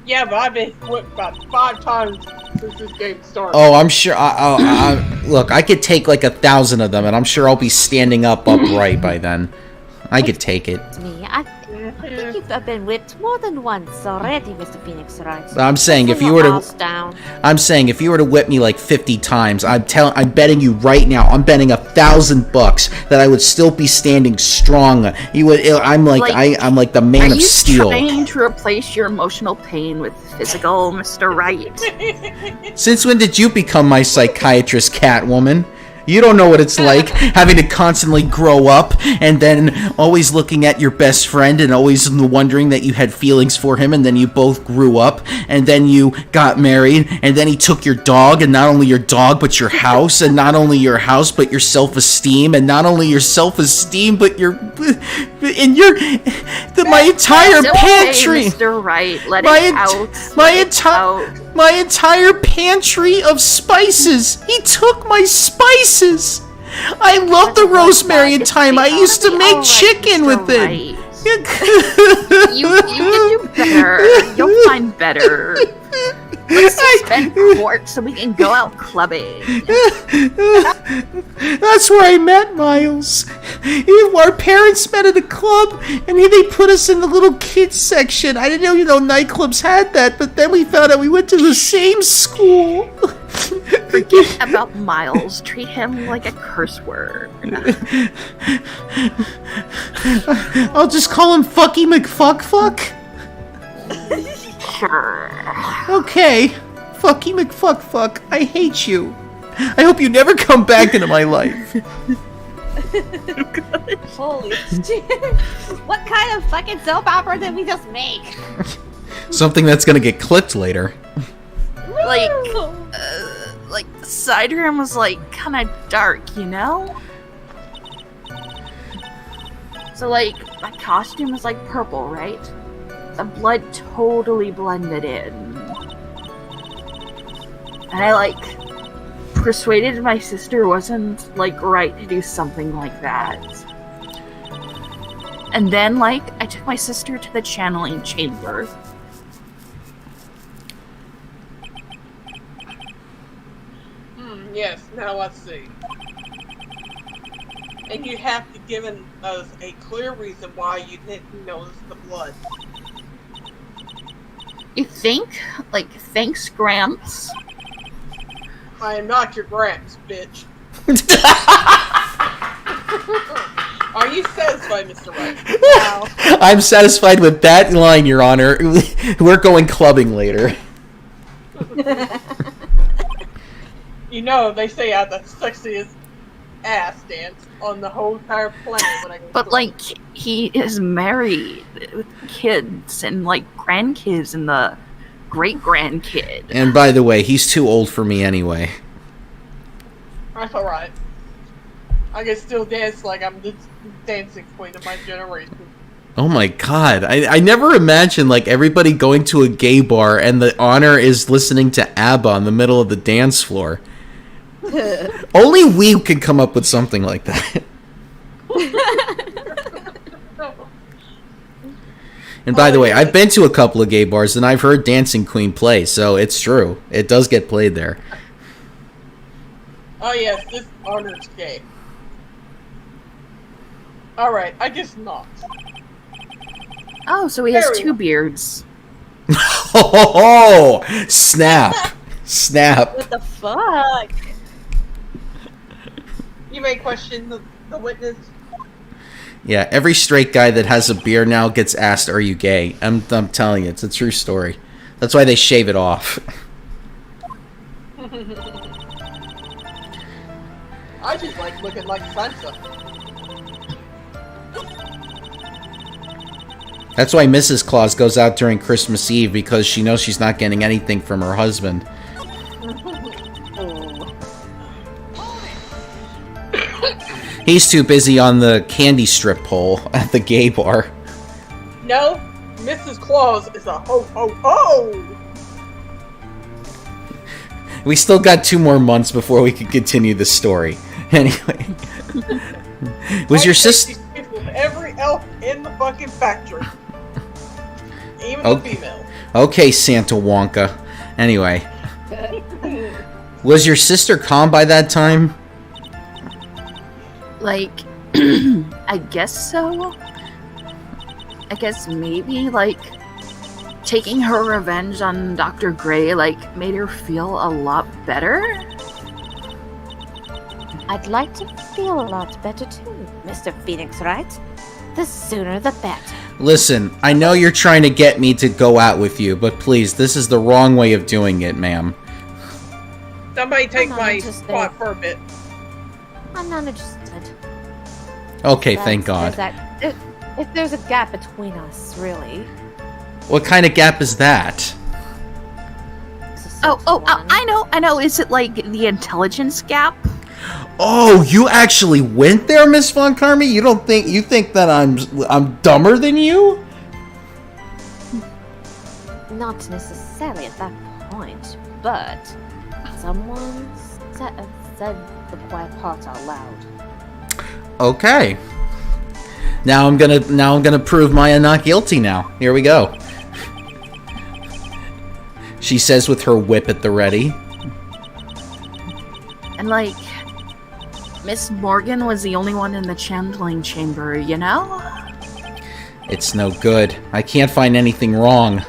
Yeah, but I've been whipped about 5 times since this game started. Oh, I'm sure. Look, I could take like 1,000 of them, and I'm sure I'll be standing up upright by then. I could take it. To me, I think you've been whipped more than once already, Mr. Phoenix Wright. I'm saying if you were to whip me like 50 times, I'm betting you right now, I'm betting $1,000 that I would still be standing strong. I'm like the man of steel. Are you trying to replace your emotional pain with physical, Mr. Wright? Since when did you become my psychiatrist, Catwoman? You don't know what it's like, having to constantly grow up, and then always looking at your best friend, and always wondering that you had feelings for him, and then you both grew up, and then you got married, and then he took your dog, and not only your dog, but your house, and not only your house, but your self-esteem, and not only your self-esteem, but my entire pantry. Okay, Mr. Wright, let it out. My entire pantry of spices. He took my spices. I love the rosemary and thyme. I used to make chicken with it. You can do better. You'll find better. Let's suspend court so we can go out clubbing. That's where I met Miles. Our parents met at a club, and they put us in the little kids section. I didn't know, nightclubs had that, but then we found out we went to the same school. Forget about Miles. Treat him like a curse word. I'll just call him Fucky McFuckfuck. Sure. Okay, Fucky McFuckfuck, I hate you. I hope you never come back into my life. Holy shit. What kind of fucking soap opera did we just make? Something that's gonna get clipped later. Like the side room was kind of dark, So my costume was purple, right? The blood totally blended in. And I persuaded my sister wasn't right to do something like that. And then I took my sister to the channeling chamber. Yes, now let's see. And you have to give us a clear reason why you didn't notice the blood. You think? Thanks, Gramps. I am not your Gramps, bitch. Are you satisfied, Mr. Wright? Wow. I'm satisfied with that line, Your Honor. We're going clubbing later. They say I have the sexiest ass dance on the whole entire planet when I go But clubbing. he is married with kids and grandkids and the great grandkid. And by the way, he's too old for me anyway. That's alright. I can still dance like I'm the dancing queen of my generation. Oh my god, I never imagined everybody going to a gay bar and the honor is listening to ABBA in the middle of the dance floor. Only we can come up with something like that. And by the way, I've been to a couple of gay bars and I've heard Dancing Queen play, so it's true. It does get played there. Oh yes, this honor's gay. Alright, I guess not. Oh, so he has Very two well. beards. Oh, snap. Snap. What the fuck? You may question the witness. Yeah, every straight guy that has a beard now gets asked, "Are you gay?" I'm telling you, it's a true story. That's why they shave it off. I just like looking like Sansa. That's why Mrs. Claus goes out during Christmas Eve, because she knows she's not getting anything from her husband. He's too busy on the candy strip pole at the gay bar. No, Mrs. Claus is a ho ho ho! We still got 2 more months before we can continue the story. Anyway. Was your sister... She's with every elf in the fucking factory. Even the female. Okay, Santa Wonka. Anyway. Was your sister calm by that time? Like, I guess so. I guess maybe, like, taking her revenge on Dr. Gray, like, made her feel a lot better? I'd like to feel a lot better too, Mr. Phoenix Wright. The sooner the better. Listen, I know you're trying to get me to go out with you, but please, this is the wrong way of doing it, ma'am. Somebody take I'm not my interested. spot for a bit. I'm not interested. Okay, That's- thank God. If there's a gap between us, really. What kind of gap is that? It's a Oh, certain one. I know. Is it like the intelligence gap? Oh, you actually went there, Miss Von Carmi? You think that I'm dumber than you? Not necessarily at that point, but someone said the quiet part out loud. Okay. Now I'm gonna prove Maya not guilty now. Here we go. She says with her whip at the ready. And like, Miss Morgan was the only one in the channeling chamber, you know? It's no good. I can't find anything wrong.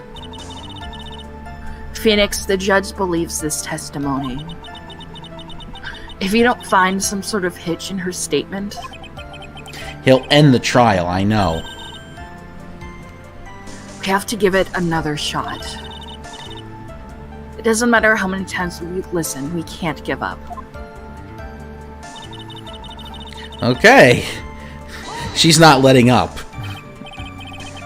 Phoenix, the judge believes this testimony. If you don't find some sort of hitch in her statement, He'll end the trial, I know. we have to give it another shot. It doesn't matter how many times we listen, we can't give up. Okay. She's not letting up.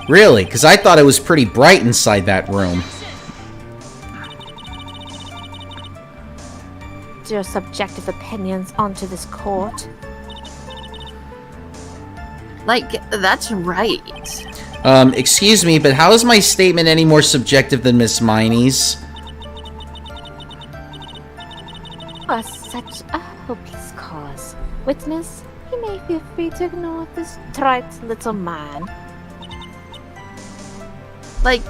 Really, because I thought it was pretty bright inside that room. Your subjective opinions onto this court. Like, that's right. Excuse me, but how is my statement any more subjective than Miss Miney's? For such a hopeless cause. Witness, you may feel free to ignore this trite little man. Like,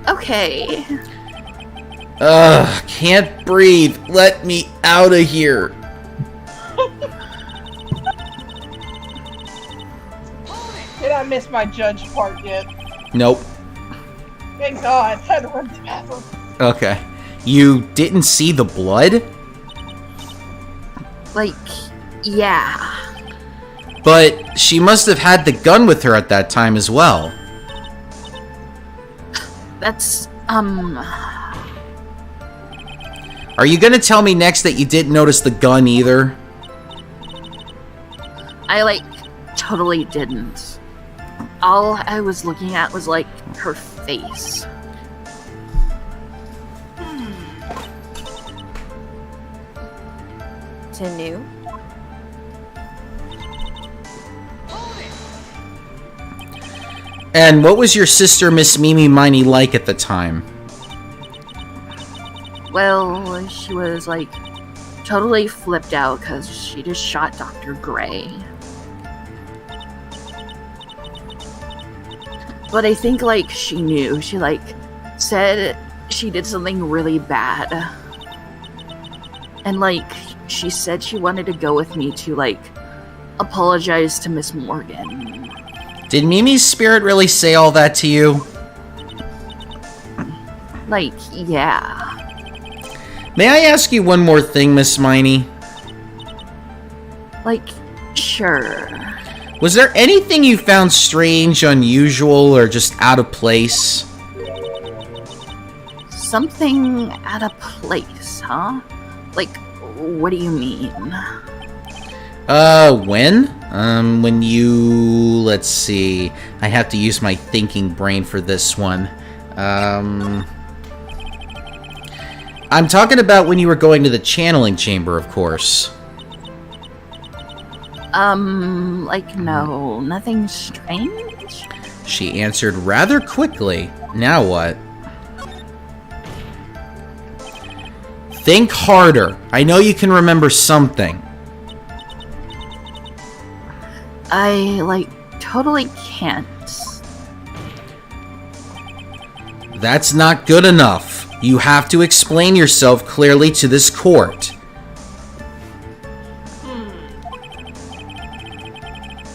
okay. Ugh, can't breathe. Let me out of here. Did I miss my judge part yet? Nope. Thank God. I had to run to the bathroom. Okay. You didn't see the blood? Like, yeah. But she must have had the gun with her at that time as well. That's, Are you gonna tell me next that you didn't notice the gun either? I, like, totally didn't. All I was looking at was, like, her face. Continue. And what was your sister, Miss Mimi Miney, like at the time? Well, she was, like, totally flipped out because she just shot Dr. Gray. But I think, like, she knew. She, like, said she did something really bad. And, like, she said she wanted to go with me to, like, apologize to Miss Morgan. Did Mimi's spirit really say all that to you? Like, yeah. May I ask you one more thing, Miss Miney? Like, sure. Was there anything you found strange, unusual, or just out of place? Something out of place, huh? Like, what do you mean? When you... let's see. I have to use my thinking brain for this one. I'm talking about when you were going to the channeling chamber, of course. Like, no, nothing strange? She answered rather quickly. Now what? Think harder. I know you can remember something. I, like, totally can't. That's not good enough. You have to explain yourself clearly to this court.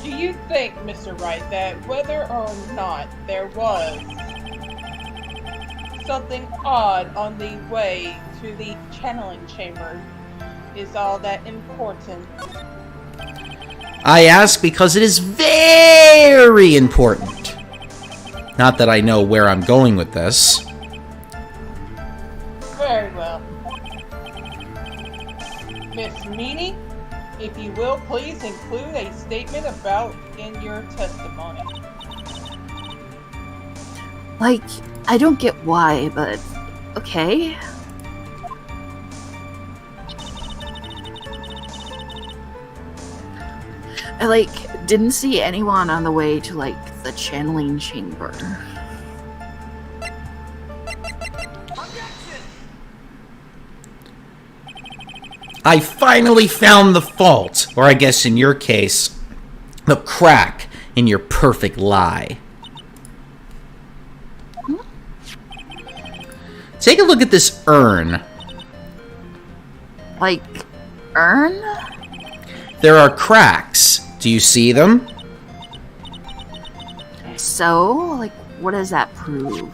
Do you think, Mr. Wright, that whether or not there was something odd on the way to the channeling chamber is all that important? I ask because it is very important. Not that I know where I'm going with this. Very well. Miss Meany, if you will, please include a statement about in your testimony. Like, I don't get why, but okay. I, like, didn't see anyone on the way to, like, the channeling chamber. I finally found the fault, or I guess in your case, the crack in your perfect lie. Take a look at this urn. Like, urn? There are cracks. Do you see them? So, like, what does that prove?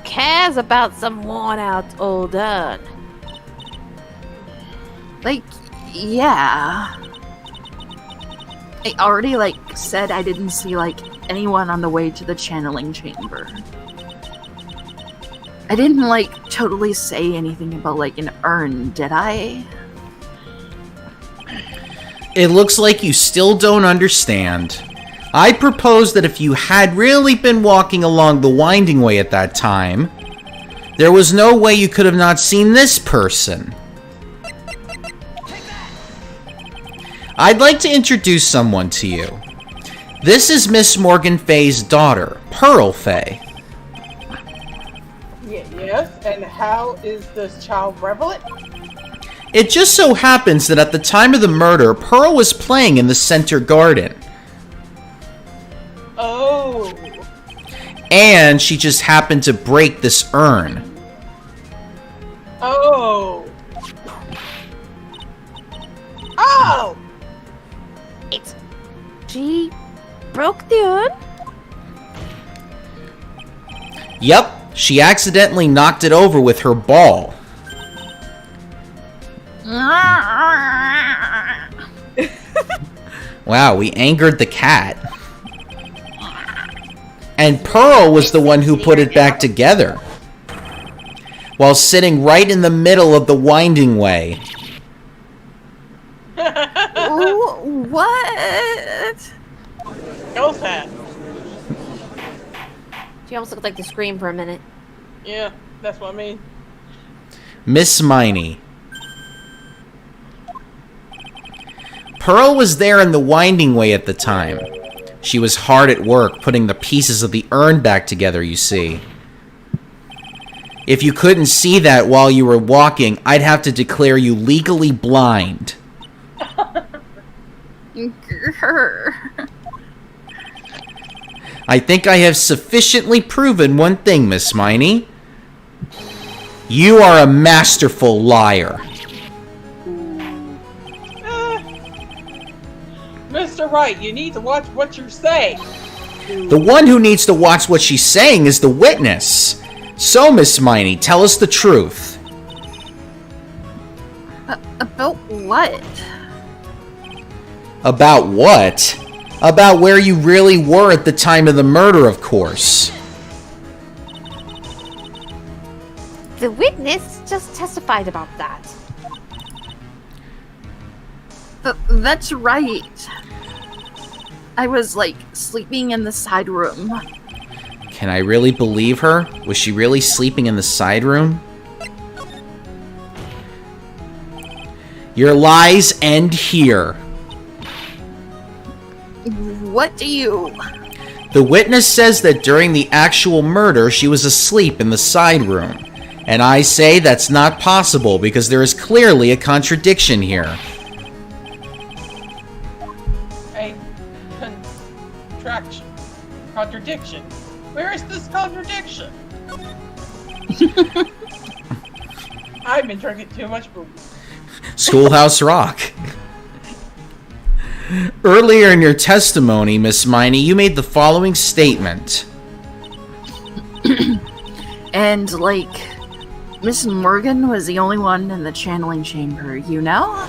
Cares about some worn out old urn. Like, yeah. I already, like, said I didn't see, like, anyone on the way to the channeling chamber. I didn't, like, totally say anything about, like, an urn, did I? It looks like you still don't understand. I propose that if you had really been walking along the winding way at that time, there was no way you could have not seen this person. I'd like to introduce someone to you. This is Miss Morgan Fay's daughter, Pearl Fay. Yes, and how is this child relevant? It just so happens that at the time of the murder, Pearl was playing in the center garden. Oh. And she just happened to break this urn. Oh. Oh! She broke the urn? Yep, she accidentally knocked it over with her ball. Wow, we angered the cat. And Pearl was the one who put it back together, while sitting right in the middle of the winding way. What? Go fast. She almost looked like to scream for a minute. Yeah, that's what I mean. Miss Miney. Pearl was there in the winding way at the time. She was hard at work putting the pieces of the urn back together, you see. If you couldn't see that while you were walking, I'd have to declare you legally blind. I think I have sufficiently proven one thing, Miss Miney. You are a masterful liar. Mr. Wright, you need to watch what you're saying. The one who needs to watch what she's saying is the witness. So, Miss Miney, tell us the truth. About what? About what? About where you really were at the time of the murder, of course. The witness just testified about that. That's right. I was, sleeping in the side room. Can I really believe her? Was she really sleeping in the side room? Your lies end here. What do you... The witness says that during the actual murder, she was asleep in the side room. And I say that's not possible because there is clearly a contradiction here. A contradiction. Where is this contradiction? I've been drinking too much booze. Schoolhouse Rock. Earlier in your testimony, Miss Miney, you made the following statement. And, Miss Morgan was the only one in the channeling chamber, you know?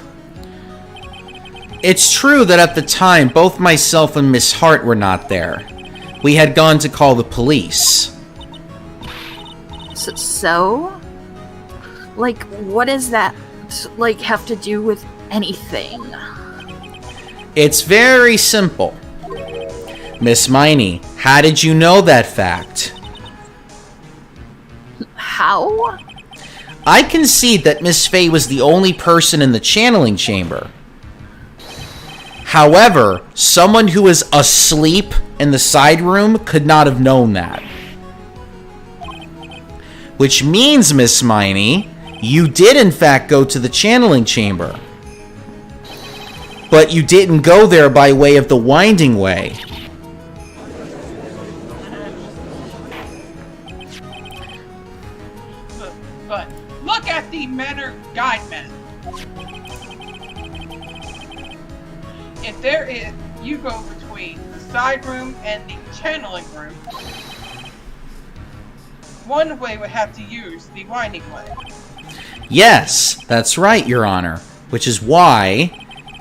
It's true that at the time, both myself and Miss Hart were not there. We had gone to call the police. So? What does that, have to do with anything? It's very simple. Miss Miney, how did you know that fact? How? I concede that Miss Fey was the only person in the channeling chamber. However, someone who was asleep in the side room could not have known that. Which means, Miss Miney, you did in fact go to the channeling chamber. But you didn't go there by way of the winding way. But look at the Manor Guide map. If there is, you go between the side room and the channeling room. One way would have to use the winding way. Yes, that's right, Your Honor. Which is why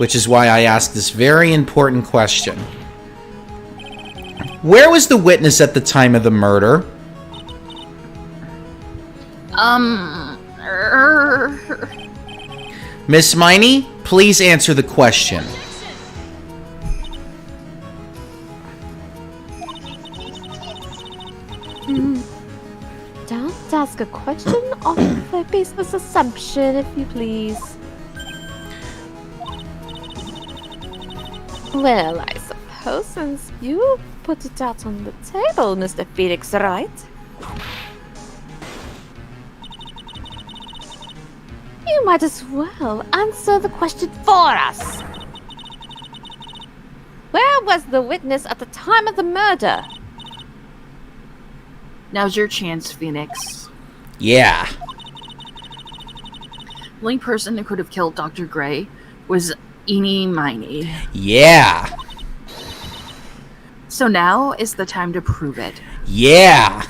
I asked this very important question. Where was the witness at the time of the murder? Miss Miney, please answer the question. Don't ask a question off a baseless assumption, if you please. Well, I suppose since you put it out on the table, Mr. Felix Wright, you might as well answer the question for us. Where was the witness at the time of the murder? Now's your chance, Phoenix. Yeah. The only person who could have killed Dr. Gray was Eenie Miney. Yeah. So now is the time to prove it. Yeah.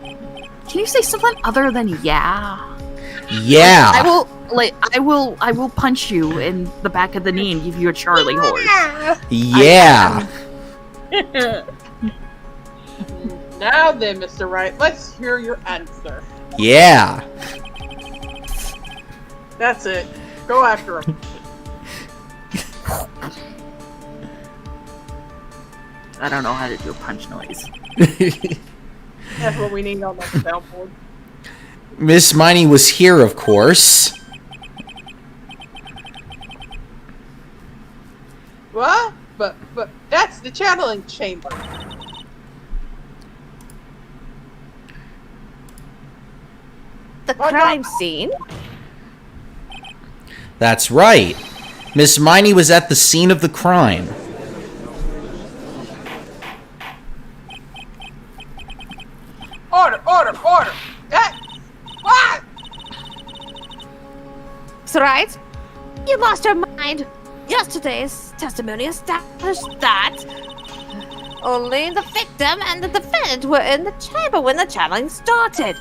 Can you say something other than yeah? Yeah. I will punch you in the back of the knee and give you a Charlie horse. Yeah. Now then, Mr. Wright, let's hear your answer. Yeah. That's it. Go after him. I don't know how to do a punch noise. That's what we need on the soundboard. Miss Miney was here, of course. What? But that's the channeling chamber. The crime scene? That's right. Miss Miney was at the scene of the crime. Order! What? That's right. You lost your mind. Yesterday's testimony established that only the victim and the defendant were in the chamber when the channeling started.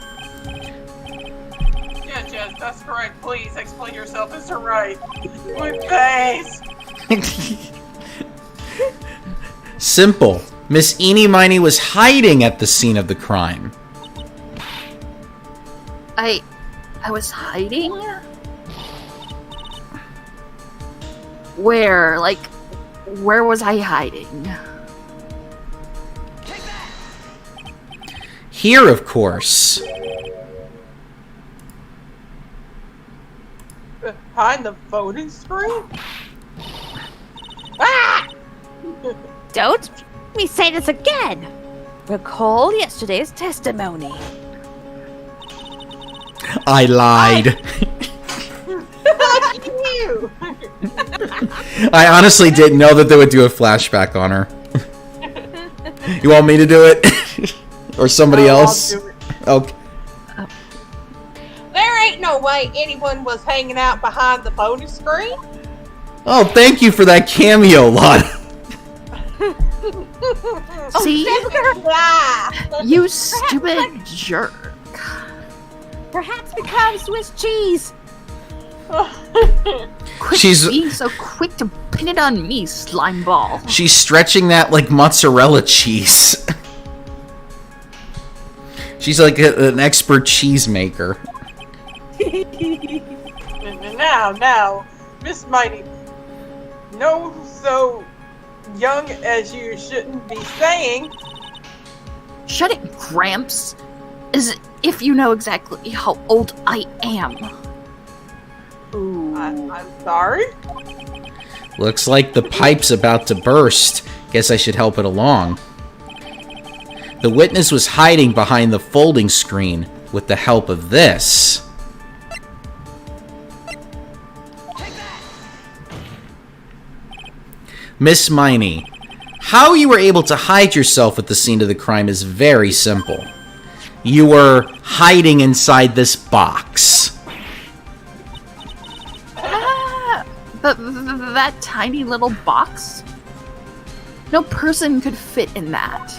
Yeah, Jess, that's correct. Please explain yourself, Mr. Wright. With face. Simple. Miss Eenie Miney was hiding at the scene of the crime. I was hiding? Where? Like, where was I hiding? Here, of course. Behind the voting screen? Ah! Don't me say this again. Recall yesterday's testimony. I lied. You! I honestly didn't know that they would do a flashback on her. You want me to do it? Or somebody else? I'll do it. Okay. There ain't no way anyone was hanging out behind the voting screen. Oh, thank you for that cameo, Lana. See? Ah. You stupid jerk. Perhaps become Swiss cheese. Quit She's- being so quick to pin it on me, slime ball. She's stretching that like mozzarella cheese. She's like an expert cheese maker. Now, Miss Mighty, no, so young as you shouldn't be saying. Shut it, Gramps. As if you know exactly how old I am. Ooh. I'm sorry. Looks like the pipe's about to burst. Guess I should help it along. The witness was hiding behind the folding screen with the help of this. Miss Miney, how you were able to hide yourself at the scene of the crime is very simple. You were hiding inside this box. That tiny little box? No person could fit in that.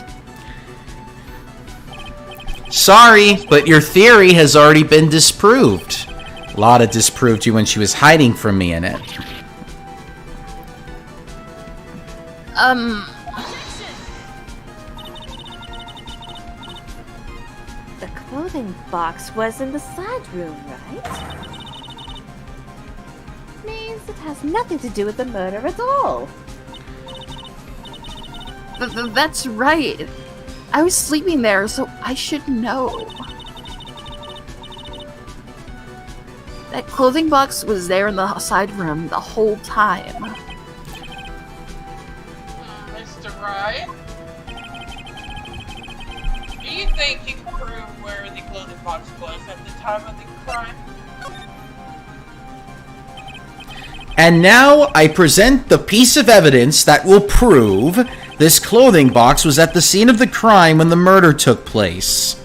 Sorry, but your theory has already been disproved. Lotta disproved you when she was hiding from me in it. The clothing box was in the side room, right? Means it has nothing to do with the murder at all. That's right. I was sleeping there, so I should know. That clothing box was there in the side room the whole time. Mr. Wright, do you think you can prove where the clothing box was at the time of the crime? And now I present the piece of evidence that will prove this clothing box was at the scene of the crime when the murder took place.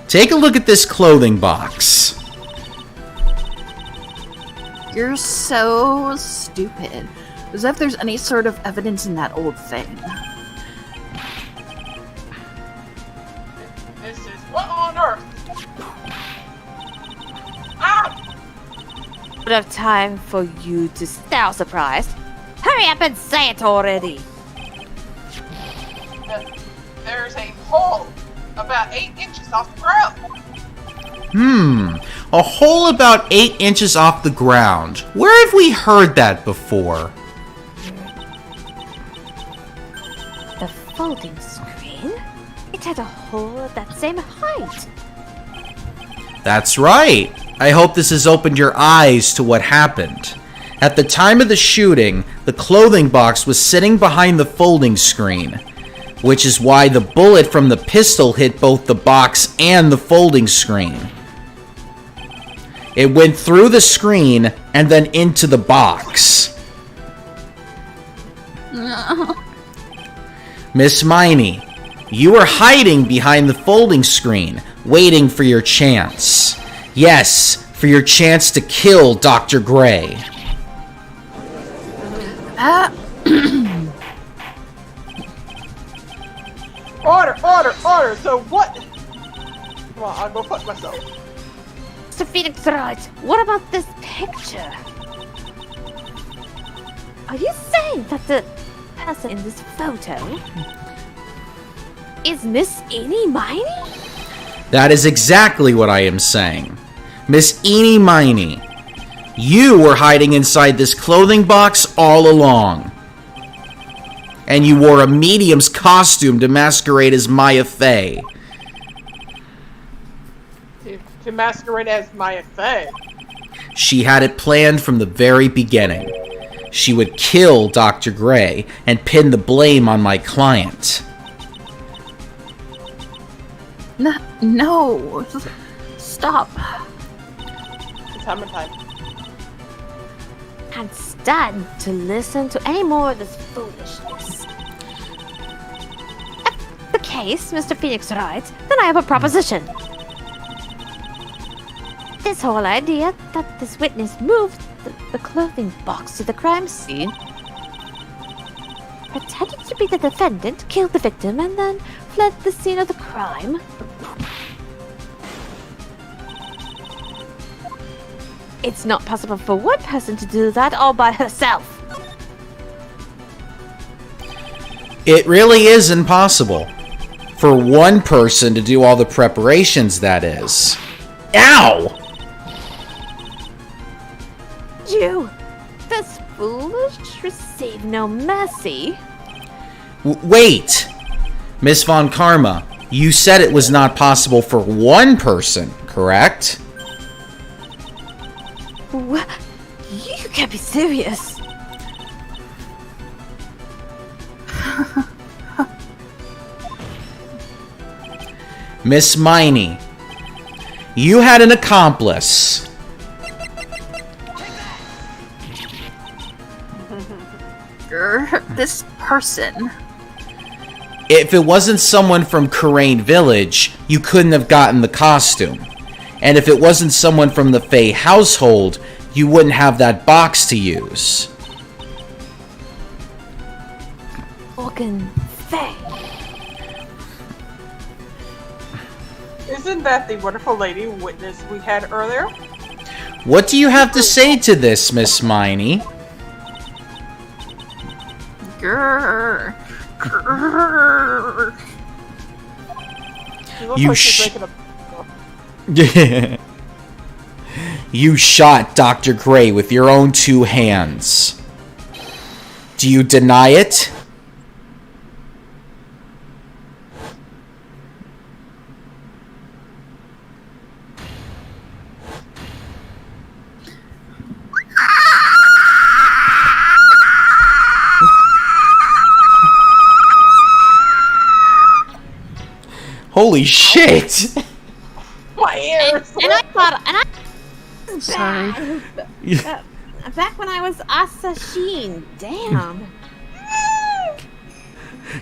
Take a look at this clothing box. You're so stupid. As if there's any sort of evidence in that old thing. This is what on earth? Ah! Don't have time for you to stay surprised. Hurry up and say it already. There's a hole about 8 inches off the ground. A hole about 8 inches off the ground. Where have we heard that before? The folding screen? It had a hole of that same height. That's right. I hope this has opened your eyes to what happened. At the time of the shooting, the clothing box was sitting behind the folding screen, which is why the bullet from the pistol hit both the box and the folding screen. It went through the screen and then into the box. Miss Miney, you were hiding behind the folding screen, waiting for your chance. Yes, for your chance to kill Dr. Gray. Order! So what? Well, I'll go fuck myself. Mr. Phoenix Wright, what about this picture? Are you saying that the person in this photo is Miss Eenie Miney? That is exactly what I am saying. Miss Eenie Miney, you were hiding inside this clothing box all along. And you wore a medium's costume to masquerade as Maya Fey. To masquerade as Maya Fey. She had it planned from the very beginning. She would kill Dr. Gray and pin the blame on my client. No. Stop. It's hammer time. Can't stand to listen to any more of this foolishness. If the case, Mr. Phoenix Wright, then I have a proposition. This whole idea that this witness moved the clothing box to the crime scene, pretended to be the defendant, killed the victim, and then fled the scene of the crime. It's not possible for one person to do that all by herself. It really is impossible. For one person to do all the preparations, that is. Ow! You, this foolish, receive no mercy. Wait! Miss Von Karma, you said it was not possible for one person, correct? What? You can't be serious. Miss Miney, you had an accomplice. This person. If it wasn't someone from Karain Village, you couldn't have gotten the costume. And if it wasn't someone from the Fey household, you wouldn't have that box to use. Fucking Fey. Isn't that the wonderful lady witness we had earlier? What do you have to say to this, Miss Miney? Grrr. She looks You like she's making a... You shot Dr. Gray with your own two hands. Do you deny it? Holy shit! My ears! And I thought, Sorry. back when I was Asashin, damn.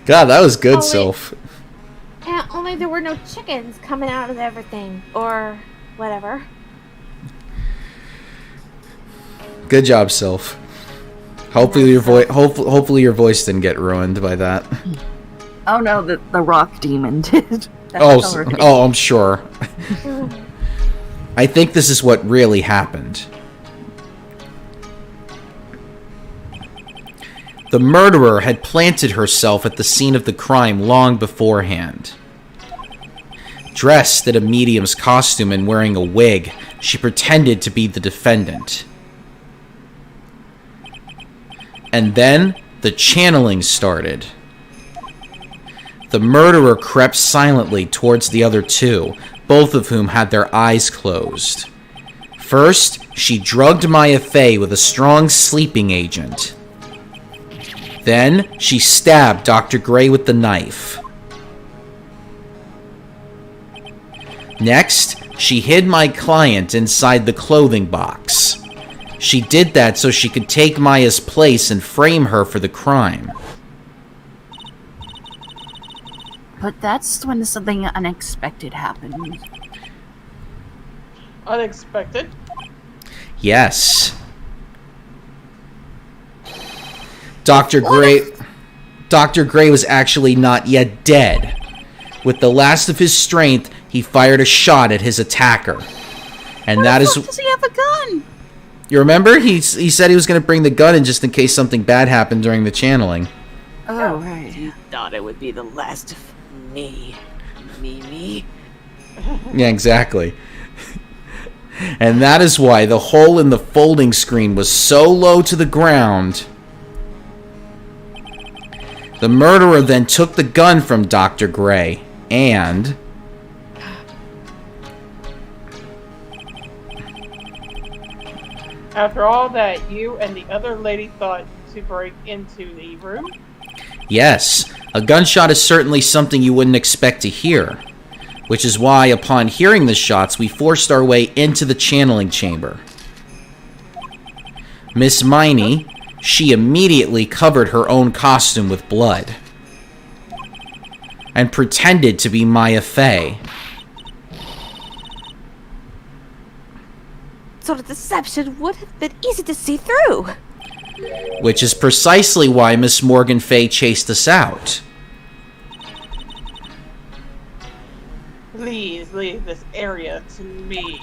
God, that was good, Oh, wait. Sylph. And only there were no chickens coming out of everything, or whatever. Good job, Sylph. Hopefully your voice. Hopefully your voice didn't get ruined by that. Oh no, the rock demon did. Oh, I'm sure. I think this is what really happened. The murderer had planted herself at the scene of the crime long beforehand. Dressed in a medium's costume and wearing a wig, she pretended to be the defendant. And then, the channeling started. The murderer crept silently towards the other two, both of whom had their eyes closed. First, she drugged Maya Fey with a strong sleeping agent. Then, she stabbed Dr. Gray with the knife. Next, she hid my client inside the clothing box. She did that so she could take Maya's place and frame her for the crime. But that's when something unexpected happened. Unexpected? Yes. Dr. Gray was actually not yet dead. With the last of his strength, he fired a shot at his attacker. And that is... Does he have a gun? You remember? He said he was going to bring the gun in just in case something bad happened during the channeling. Oh, right. You thought it would be the last of me. Me. Yeah, exactly. And that is why the hole in the folding screen was so low to the ground. The murderer then took the gun from Dr. Gray and... After all that, you and the other lady thought to break into the room? Yes, a gunshot is certainly something you wouldn't expect to hear. Which is why, upon hearing the shots, we forced our way into the channeling chamber. Miss Miney, she immediately covered her own costume with blood. And pretended to be Maya Fey. So the deception would have been easy to see through. Which is precisely why Miss Morgan Fey chased us out. Please leave this area to me.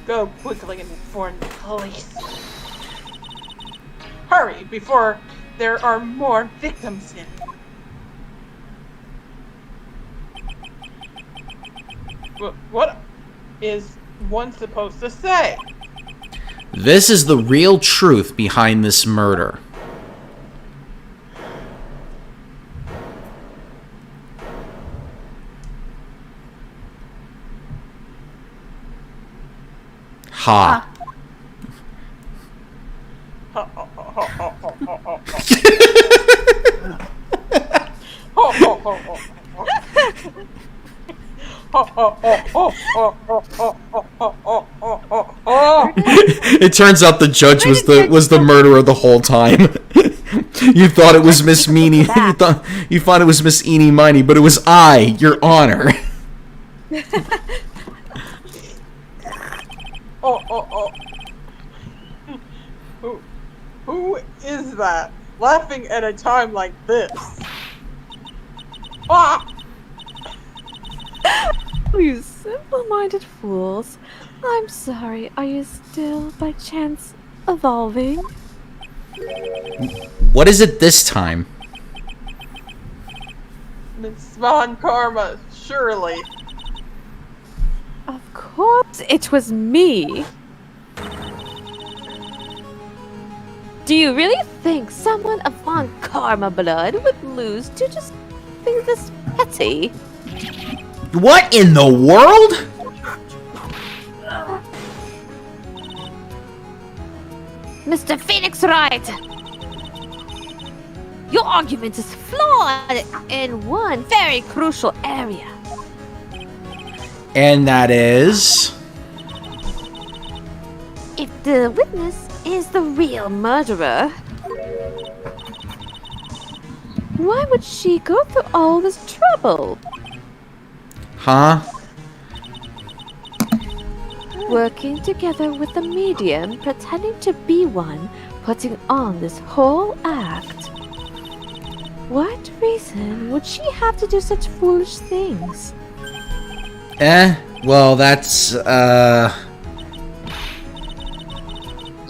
Go quickly and inform the police. Hurry, before there are more victims here. What is one supposed to say? This is the real truth behind this murder. Ha. It turns out the judge was the murderer the whole time. You thought it was Miss Meanie. You thought it was Miss Eenie Miney, but it was I, Your Honor. Who is that laughing at a time like this? Ah! Oh, you simple-minded fools. I'm sorry, are you still, by chance, evolving? What is it this time? Miss Von Karma, surely. Of course it was me. Do you really think someone of Von Karma blood would lose to just something this petty? What in the world? Mr. Phoenix Wright! Your argument is flawed in one very crucial area. And that is... If the witness is the real murderer, why would she go through all this trouble? Huh? Working together with the medium, pretending to be one, putting on this whole act. What reason would she have to do such foolish things? Well, that's,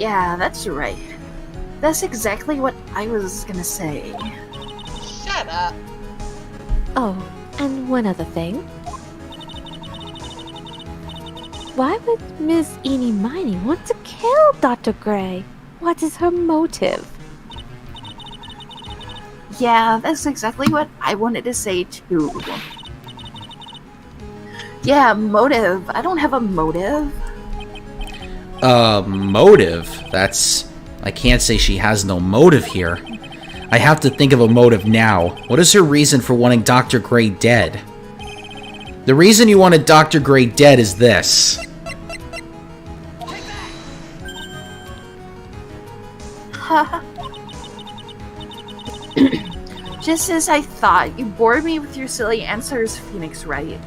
Yeah, that's right. That's exactly what I was gonna say. Shut up. Oh, and one other thing. Why would Miss Eenie Miney want to kill Dr. Gray? What is her motive? Yeah, that's exactly what I wanted to say too. Yeah, motive. I don't have a motive. Motive? That's... I can't say she has no motive here. I have to think of a motive now. What is her reason for wanting Dr. Gray dead? The reason you wanted Dr. Gray dead is this. Just as I thought, you bored me with your silly answers, Phoenix Wright.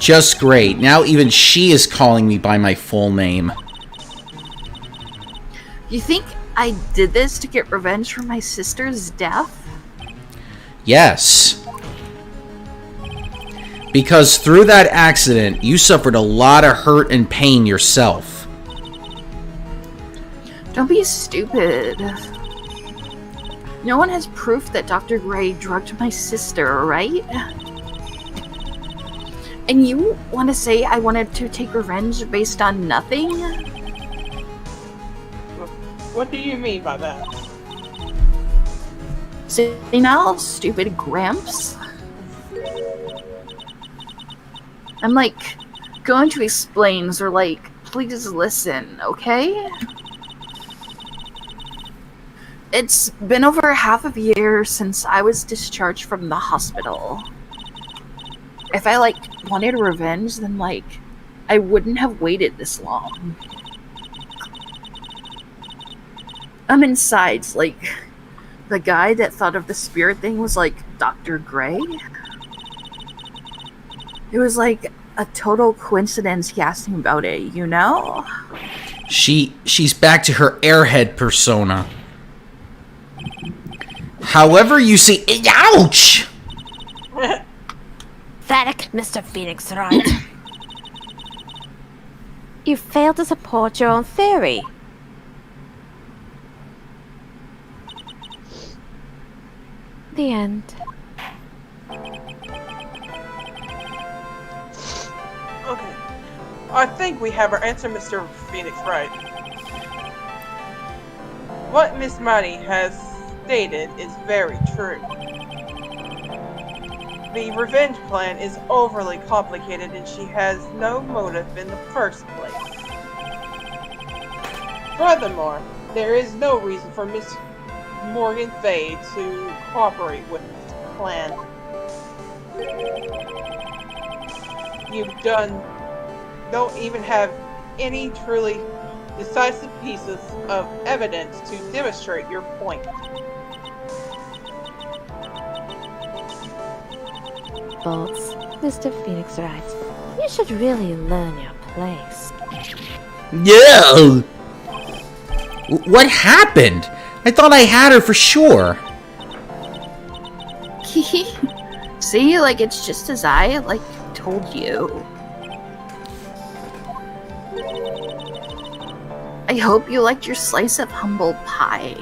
Just great. Now even she is calling me by my full name. You think I did this to get revenge for my sister's death? Yes. Because through that accident, you suffered a lot of hurt and pain yourself. Don't be stupid. No one has proof that Dr. Gray drugged my sister, right? And you want to say I wanted to take revenge based on nothing? What do you mean by that? Senile, stupid Gramps? I'm like, going to explain, or like, please listen, okay? It's been over half a year since I was discharged from the hospital. If I, like, wanted revenge, then, like, I wouldn't have waited this long. Besides, like, the guy that thought of the spirit thing was, like, Dr. Gray? It was, like, a total coincidence he asked me about it, you know? She's back to her airhead persona. However you see... Ouch! Pathetic, Mr. Phoenix Wright. You failed to support your own theory. The end. Okay. I think we have our answer, Mr. Phoenix Wright. What Miss Mighty has stated is very true. The revenge plan is overly complicated and she has no motive in the first place. Furthermore, there is no reason for Miss Morgan Fay to cooperate with this plan. Don't even have any truly decisive pieces of evidence to demonstrate your point. Bolts, Mr. Phoenix Wright, you should really learn your place. Yeah! What happened? I thought I had her for sure. See, like, it's just as I, like, told you. I hope you liked your slice of humble pie.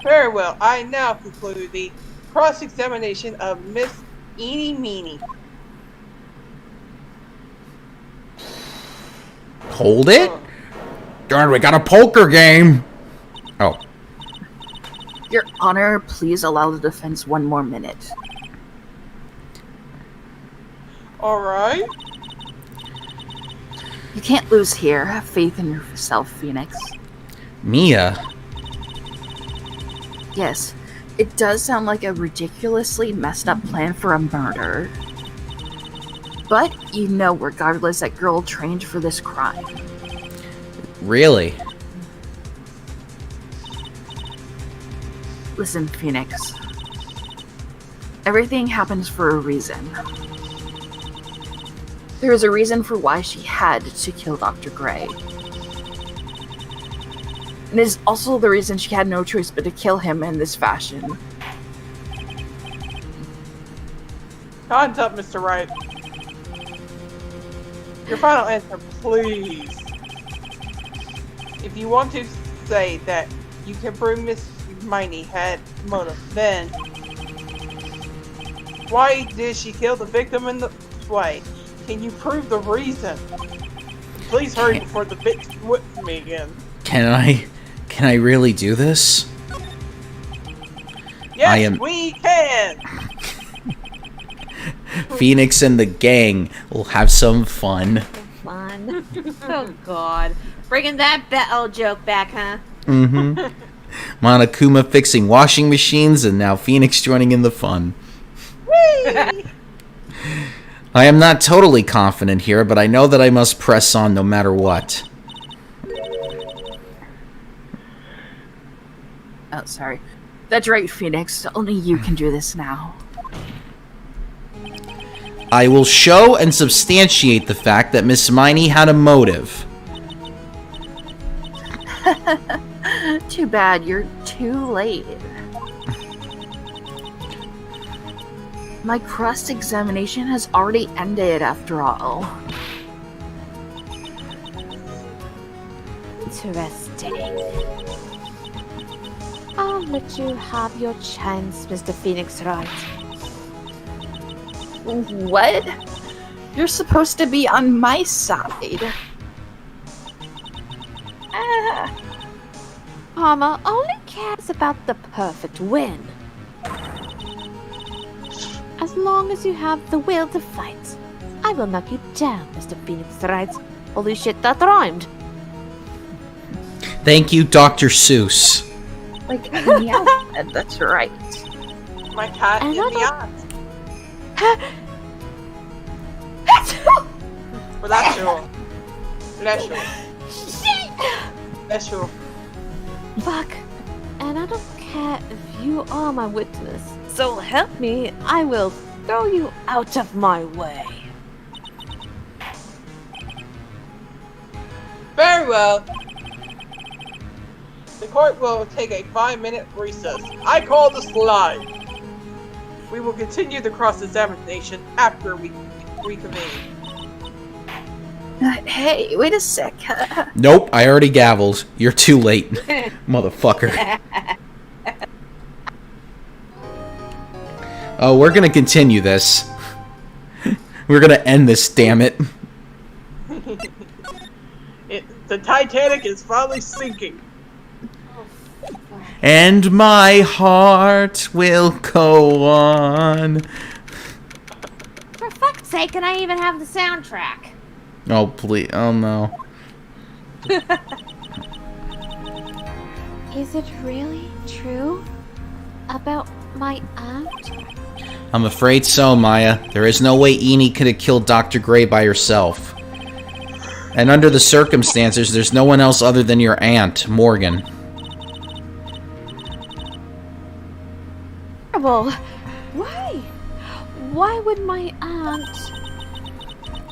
Very well, I now conclude the cross-examination of Miss Eenie Meenie. Hold it? Darn, we got a poker game. Oh. Your Honor, please allow the defense one more minute. Alright. You can't lose here. Have faith in yourself, Phoenix. Mia? Yes, it does sound like a ridiculously messed up plan for a murder. But, you know, regardless, that girl trained for this crime. Really? Listen, Phoenix. Everything happens for a reason. There is a reason for why she had to kill Dr. Gray. And it is also the reason she had no choice but to kill him in this fashion. Time's up, Mr. Wright. Your final answer, please. If you want to say that you can prove Miss Miney had motive, then why did she kill the victim in the way? Can you prove the reason? Please hurry before the bitch whips me again. Can I really do this? Yes, we can! Phoenix and the gang will have some fun. Fun. Oh god. Bringing that old joke back, huh? Mm-hmm. Monokuma fixing washing machines, and now Phoenix joining in the fun. Whee! I am not totally confident here, but I know that I must press on no matter what. Oh, sorry. That's right, Phoenix. Only you can do this now. I will show and substantiate the fact that Miss Miney had a motive. Too bad you're too late. My cross-examination has already ended, after all. Interesting. I'll let you have your chance, Mr. Phoenix Wright. What? You're supposed to be on my side. Armor only cares about the perfect win. As long as you have the will to fight, I will knock you down, Mr. Phoenix Wright. Holy shit, that rhymed. Thank you, Dr. Seuss. Like, yeah, that's right. My cat in the yacht. Well, that's true. That's true. That's true. Fuck. And I don't care if you are my witness. So help me, I will throw you out of my way. Very well. The court will take a 5-minute recess. I call the slide. We will continue the cross-examination after we reconvene. Hey, wait a sec. Nope, I already gavelled. You're too late, motherfucker. Oh, we're gonna continue this. We're gonna end this, damn it. The Titanic is finally sinking. And my heart will go on. For fuck's sake, can I even have the soundtrack? Oh, please. Oh, no. Is it really true about my aunt? I'm afraid so, Maya. There is no way Enid could have killed Dr. Gray by herself. And under the circumstances, there's no one else other than your aunt, Morgan. Terrible. Why? Why would my aunt...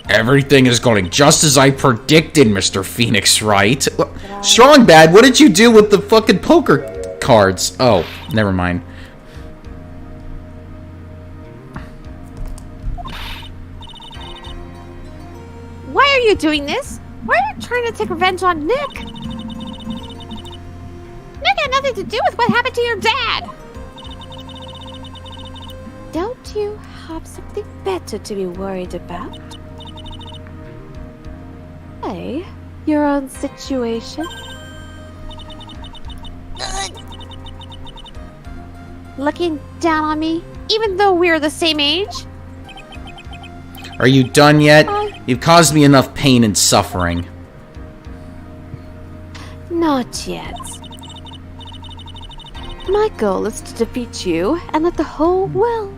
Everything is going just as I predicted, Mr. Phoenix Wright. Strong Bad, what did you do with the fucking poker cards? Oh, never mind. Why are you doing this? Why are you trying to take revenge on Nick? Nick had nothing to do with what happened to your dad. Don't you have something better to be worried about? Hey, your own situation? Looking down on me, even though we're the same age? Are you done yet? You've caused me enough pain and suffering. Not yet. My goal is to defeat you and let the whole world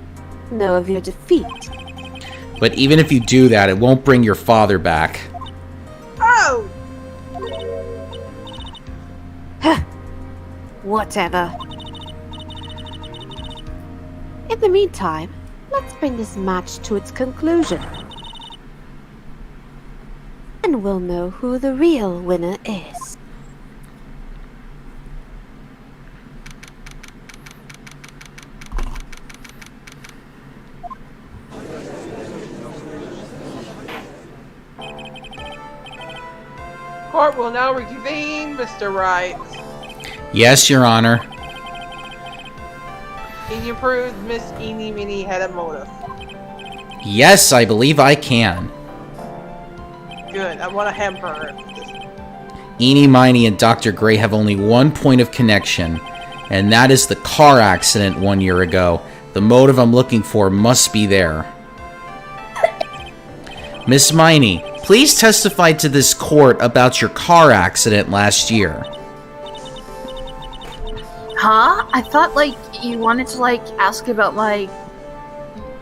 know of your defeat. But even if you do that, it won't bring your father back. Oh! Whatever. In the meantime, let's bring this match to its conclusion. And we'll know who the real winner is. Court will now reconvene, Mr. Wright. Yes, Your Honor. Can you prove Miss Eeny Meeny had a motive? Yes, I believe I can. Good, I want to hamper her. Eeny Miney and Dr. Gray have only one point of connection, and that is the car accident 1 year ago. The motive I'm looking for must be there. Miss Miney, please testify to this court about your car accident last year. Huh? I thought, like, you wanted to, like, ask about my,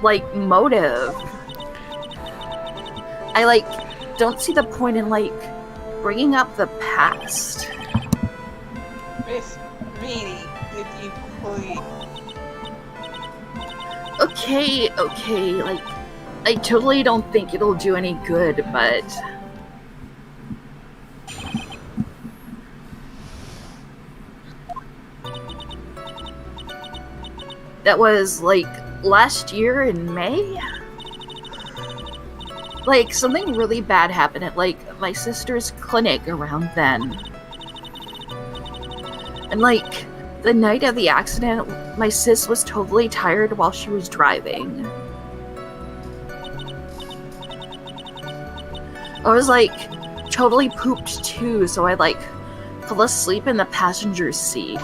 like, motive. I, like, don't see the point in, like, bringing up the past. Miss Meeny, if you please. Okay, like, I totally don't think it'll do any good, but that was like last year in May. Like, something really bad happened at like my sister's clinic around then. And like the night of the accident, my sis was totally tired while she was driving. I was like totally pooped too, so I like fell asleep in the passenger seat.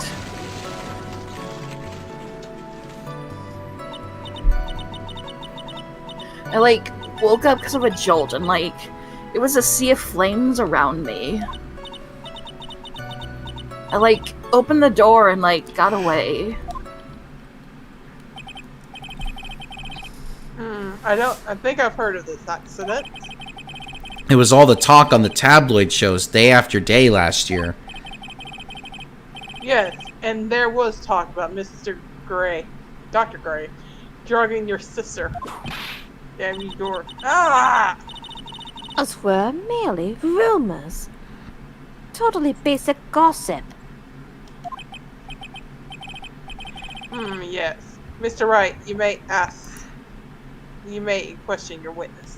I like woke up because of a jolt and like it was a sea of flames around me. I like opened the door and like got away. I think I've heard of this accident. It was all the talk on the tabloid shows day after day last year. Yes, and there was talk about Mr. Gray, Dr. Gray, drugging your sister. Damn you, door. Ah! Those were merely rumors. Totally basic gossip. Yes. Mr. Wright, you may ask. You may question your witness.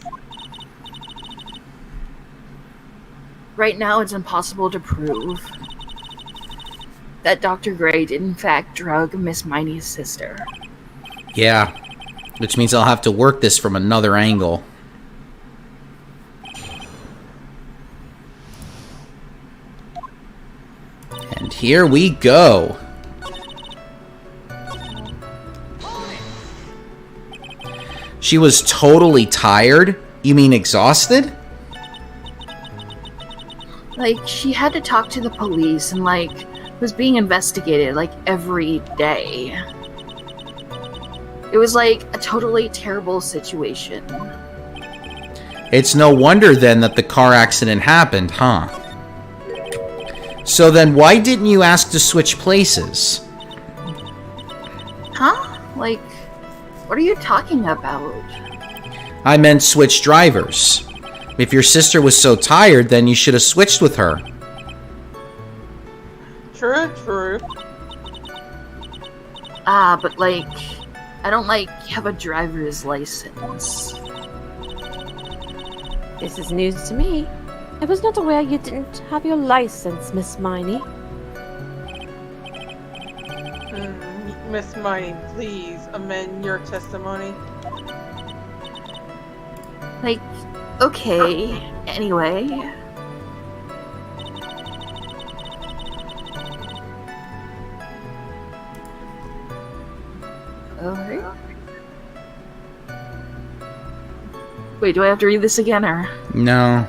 Right now, it's impossible to prove that Dr. Gray did in fact drug Miss Miney's sister. Yeah, which means I'll have to work this from another angle. And here we go. She was totally tired? You mean exhausted? Like, she had to talk to the police and, like, was being investigated, like, every day. It was, like, a totally terrible situation. It's no wonder, then, that the car accident happened, huh? So then why didn't you ask to switch places? Huh? Like, what are you talking about? I meant switch drivers. If your sister was so tired, then you should have switched with her. True. But, like, I don't, like, have a driver's license. This is news to me. I was not aware you didn't have your license, Miss Miney. Miss Miney, please amend your testimony. Like, okay, anyway. Alright. Wait, do I have to read this again, or? No.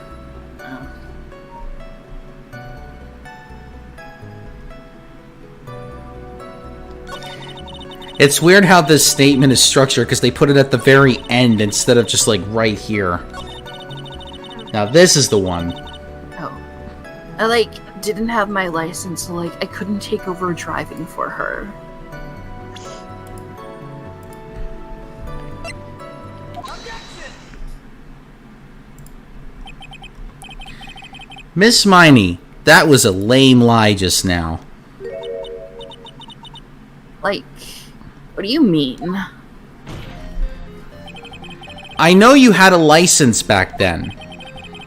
It's weird how this statement is structured because they put it at the very end instead of just like right here. Now this is the one. Oh. I like didn't have my license, so like I couldn't take over driving for her. Miss Miney, that was a lame lie just now. Like, what do you mean? I know you had a license back then.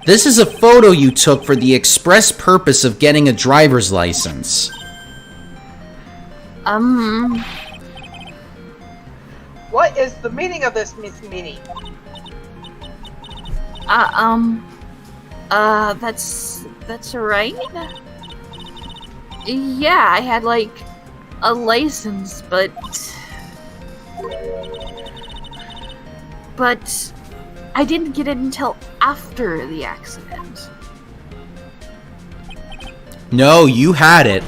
This is a photo you took for the express purpose of getting a driver's license. What is the meaning of this, Miss Minnie? That's right. Yeah, I had like a license, but I didn't get it until after the accident. No, you had it.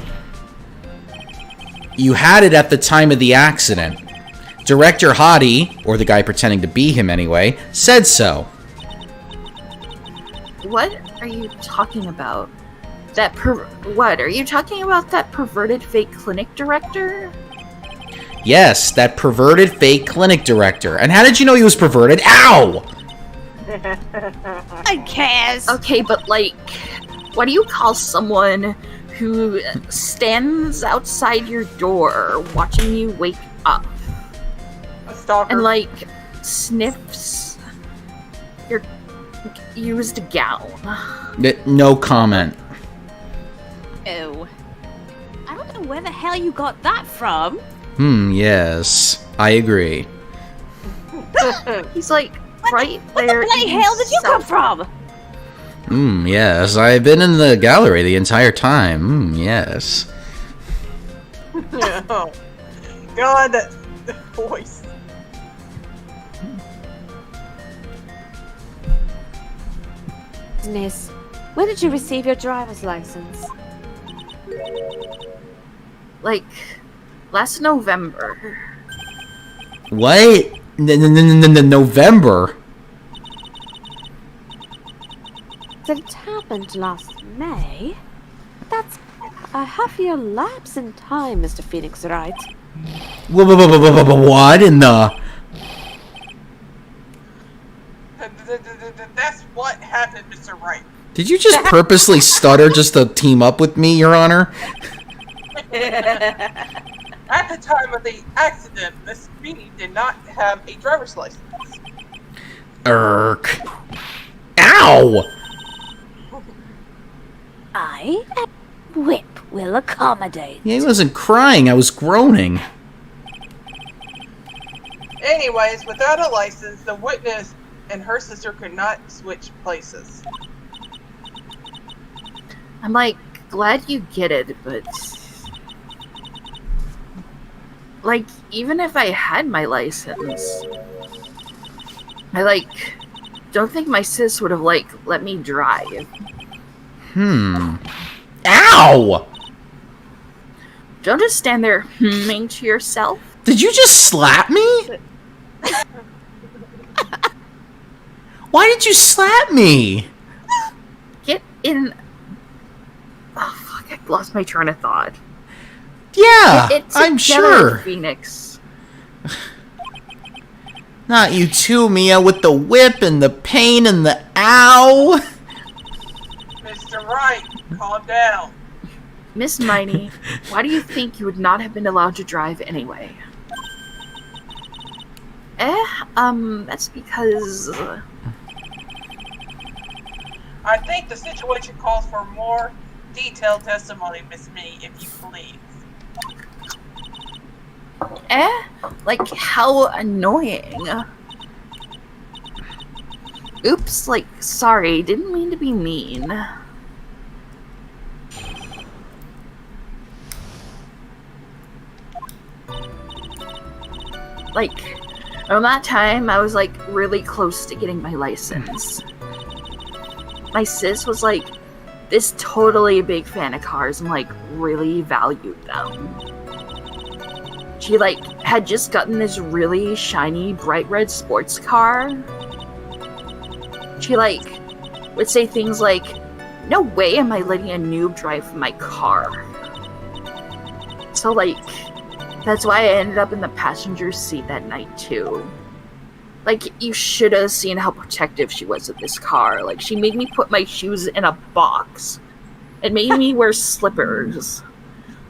You had it at the time of the accident. Director Hottie, or the guy pretending to be him anyway, said so. What are you talking about? What? Are you talking about that perverted fake clinic director? Yes, that perverted fake clinic director. And how did you know he was perverted? Ow! I cares. Okay, but like, what do you call someone who stands outside your door watching you wake up A stalker. and like sniffs your used gown? No comment. Oh. I don't know where the hell you got that from. Yes. I agree. He's like right Where there. the bloody hell did you come from? Yes. I've been in the gallery the entire time. Yes. Oh, God, that voice. Miss, when did you receive your driver's license? Like last November. What? November? That it happened last May? That's a half-year lapse in time, Mr. Phoenix Wright. What in the... That's what happened, Mr. Wright. Did you just purposely stutter just to team up with me, Your Honor? At the time of the accident, Miss Beanie did not have a driver's license. Irk. Ow! I whip will accommodate. Yeah, he wasn't crying, I was groaning. Anyways, without a license, the witness and her sister could not switch places. I'm like glad you get it, but like even if I had my license, I like don't think my sis would have like let me drive. Ow! Don't just stand there humming to yourself. Did you just slap me? Why did you slap me? Get in. Oh fuck! I lost my train of thought. Yeah, Get it I'm together, sure. Phoenix. Not you too, Mia, with the whip and the pain and the ow. Mr. Wright, calm down. Miss Miney, why do you think you would not have been allowed to drive anyway? That's because I think the situation calls for more detailed testimony, Miss Me, if you please. like how annoying. Oops, like sorry, didn't mean to be mean. Like, around that time, I was like really close to getting my license. My sis was like this totally big fan of cars and like really valued them. She like had just gotten this really shiny bright red sports car. She like would say things like, "No way am I letting a noob drive my car." So like that's why I ended up in the passenger seat that night too. Like, you should have seen how protective she was of this car. Like, she made me put my shoes in a box. It made me wear slippers.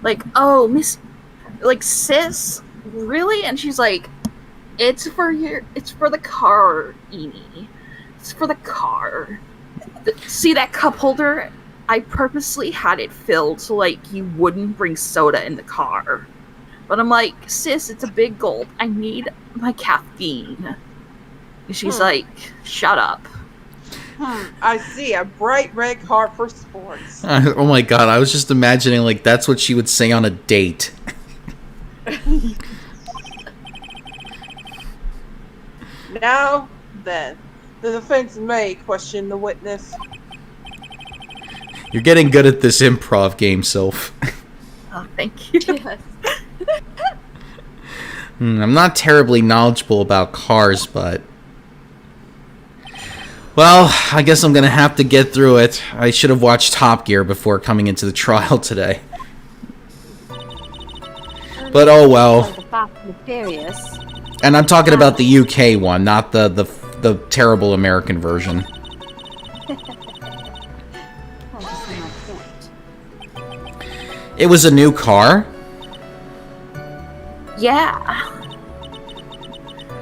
Like, oh, sis, really? And she's like, it's for the car, Eni. It's for the car. See that cup holder? I purposely had it filled so, like, you wouldn't bring soda in the car. But I'm like, sis, it's a big gulp. I need my caffeine. And she's like, shut up. I see, a bright red car for sports. Oh my god, I was just imagining like that's what she would say on a date. Now, then, the defense may question the witness. You're getting good at this improv game, Soph. Oh, thank you. I'm not terribly knowledgeable about cars, but... Well, I guess I'm gonna have to get through it. I should have watched Top Gear before coming into the trial today. But oh well. The Fast and the Furious. And I'm talking about the UK one, not the terrible American version. It was a new car? Yeah.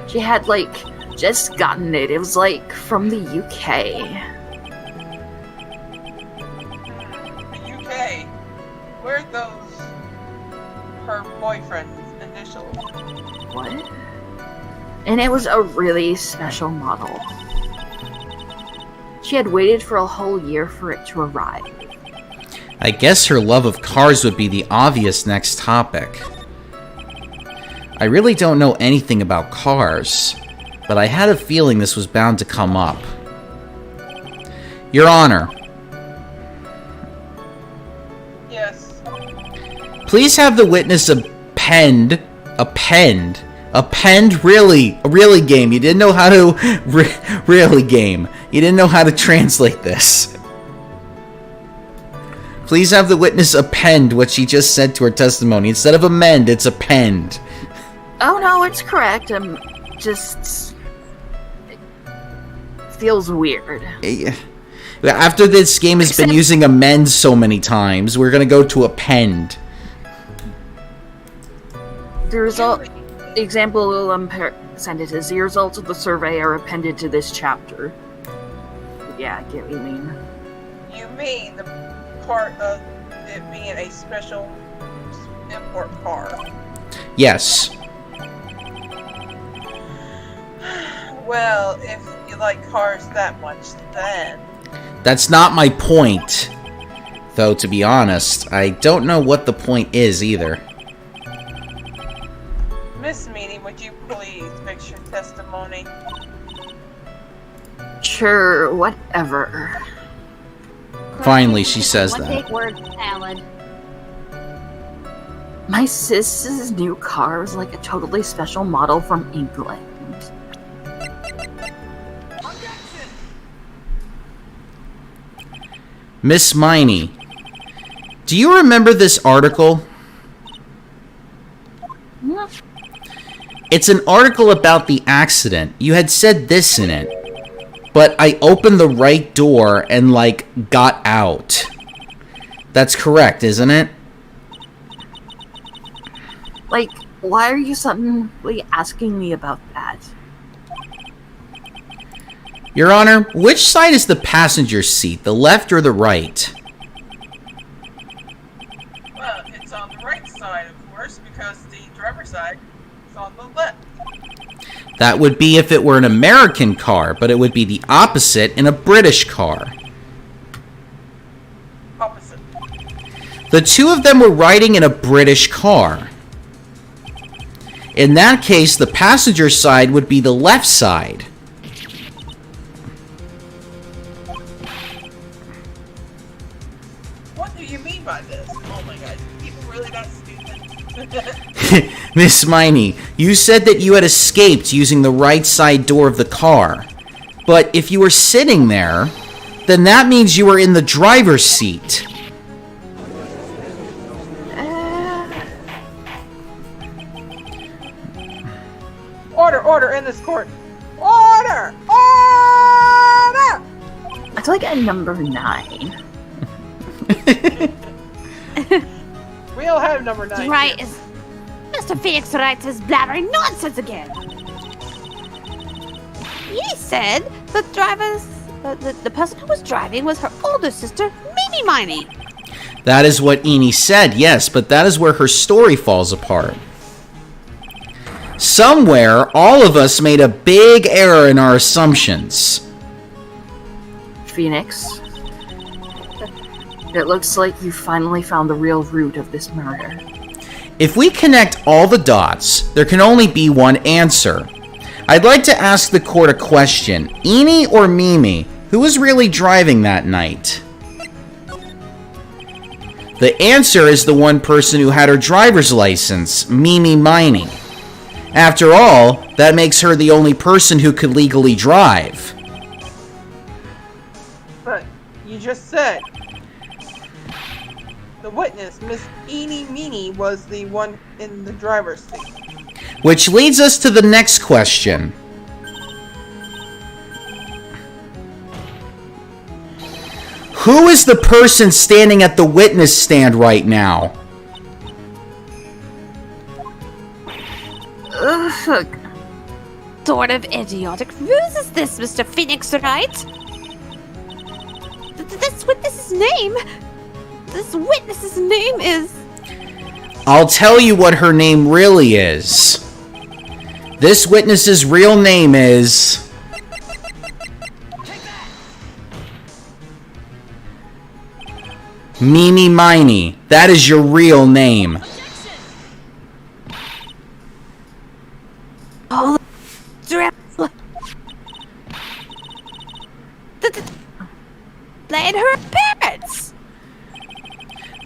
She had, like, just gotten it. It was, like, from the UK. The UK. Where's those her boyfriend's initials? What? And it was a really special model. She had waited for a whole year for it to arrive. I guess her love of cars would be the obvious next topic. I really don't know anything about cars, but I had a feeling this was bound to come up. Your Honor. Yes. Please have the witness append, really game. You didn't know how to, really game. You didn't know how to translate this. Please have the witness append what she just said to her testimony. Instead of amend, it's append. Oh no, it's correct. Just... it feels weird. After this game has been using amend so many times, we're gonna go to append. The result... Example, sentences. The results of the survey are appended to this chapter. Yeah, I get what you mean. You mean the part of it being a special import car? Yes. Well, if you like cars that much, then... That's not my point. Though, to be honest, I don't know what the point is either. Miss Meany, would you please fix your testimony? Sure, whatever. Finally, she says One that. big word salad. My sis's new car was like a totally special model from England. Miss Miney, do you remember this article? It's an article about the accident. You had said this in it. But I opened the right door and, like, got out. That's correct, isn't it? Like, why are you suddenly asking me about that? Your Honor, which side is the passenger seat, the left or the right? Well, it's on the right side, of course, because the driver's side is on the left. That would be if it were an American car, but it would be the opposite in a British car. Opposite. The two of them were riding in a British car. In that case, the passenger side would be the left side. What do you mean by this? Oh my god, people really that stupid? Miss Miney, you said that you had escaped using the right side door of the car. But if you were sitting there, then that means you were in the driver's seat. Order in this court! Order! Order! It's like a number 9. We all have number 9. Wright here. is... Mr. Phoenix Wright is blabbering nonsense again. He said the the person who was driving was her older sister, Mimi Miney. That is what Eni said, yes, but that is where her story falls apart. Somewhere, all of us made a big error in our assumptions. Phoenix. It looks like you finally found the real root of this murder. If we connect all the dots, there can only be one answer. I'd like to ask the court a question. Eni or Mimi, who was really driving that night? The answer is the one person who had her driver's license, Mimi Miney. After all, that makes her the only person who could legally drive. But you just said the witness, Miss Eenie Meenie, was the one in the driver's seat. Which leads us to the next question. Who is the person standing at the witness stand right now? Ugh. Sort of idiotic ruse is this, Mr. Phoenix, Wright? This witness's name... This witness's name is... I'll tell you what her name really is. This witness's real name is... Mimi Miney. That is your real name. Oh, and her parents!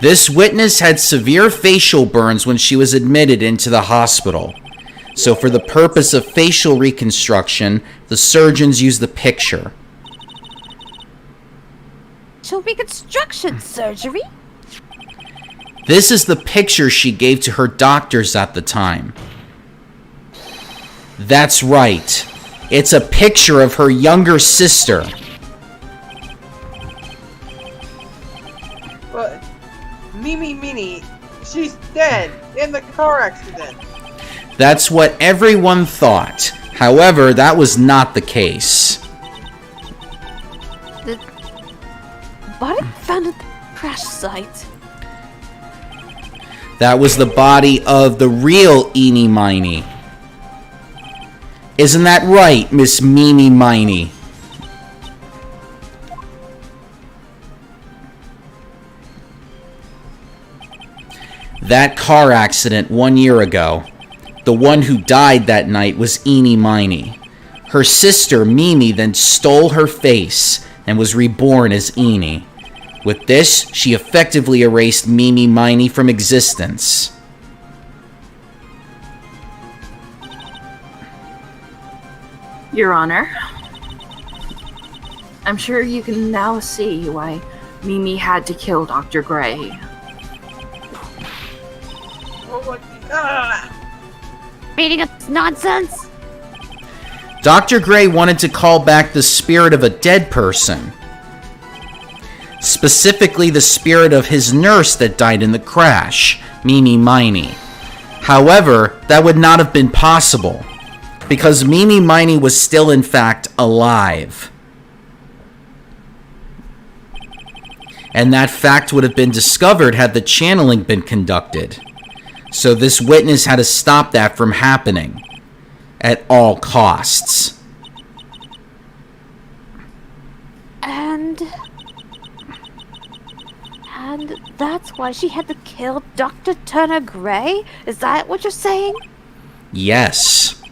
This witness had severe facial burns when she was admitted into the hospital. So for the purpose of facial reconstruction, the surgeons used the picture. Reconstruction surgery? This is the picture she gave to her doctors at the time. That's right. It's a picture of her younger sister. But Mimi Meenie, she's dead in the car accident. That's what everyone thought. However, that was not the case. The body found at the crash site. That was the body of the real Eenie Miney. Isn't that right, Miss Mimi Miney? That car accident 1 year ago, the one who died that night was Eenie Miney. Her sister, Mimi, then stole her face and was reborn as Eenie. With this, she effectively erased Mimi Miney from existence. Your Honor, I'm sure you can now see why Mimi had to kill Dr. Gray. Reading up nonsense? Dr. Gray wanted to call back the spirit of a dead person. Specifically, the spirit of his nurse that died in the crash, Mimi Miney. However, that would not have been possible, because Mimi Miney was still, in fact, alive. And that fact would have been discovered had the channeling been conducted. So this witness had to stop that from happening at all costs. And that's why she had to kill Dr. Turner Gray? Is that what you're saying? Yes.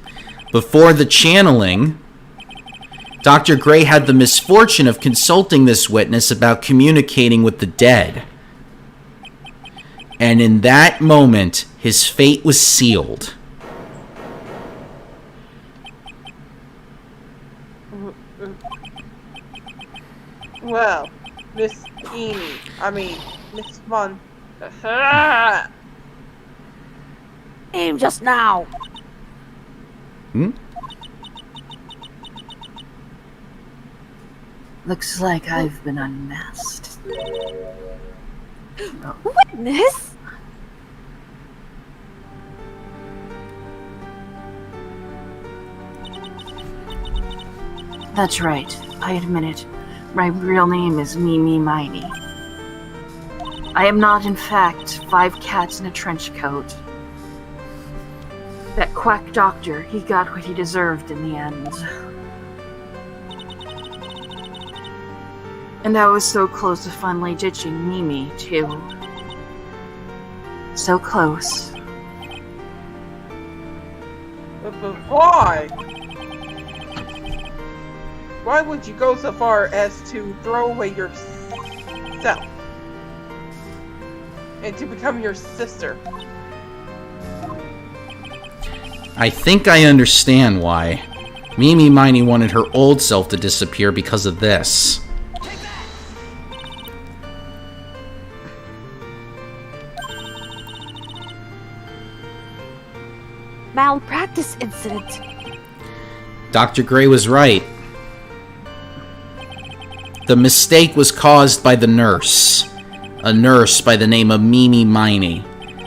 Before the channeling, Dr. Gray had the misfortune of consulting this witness about communicating with the dead. And in that moment, his fate was sealed. Well, Miss Miss Von... Aim just now. Looks like I've been unmasked. Witness? That's right. I admit it. My real name is Mimi Miney. I am not, in fact, 5 cats in a trench coat. That quack doctor, he got what he deserved in the end. And I was so close to finally ditching Mimi, too. So close. But why? Why would you go so far as to throw away yourself? And to become your sister? I think I understand why. Mimi Miney wanted her old self to disappear because of this. malpractice incident. Dr. Gray was right. The mistake was caused by the nurse. A nurse by the name of Mimi Miney.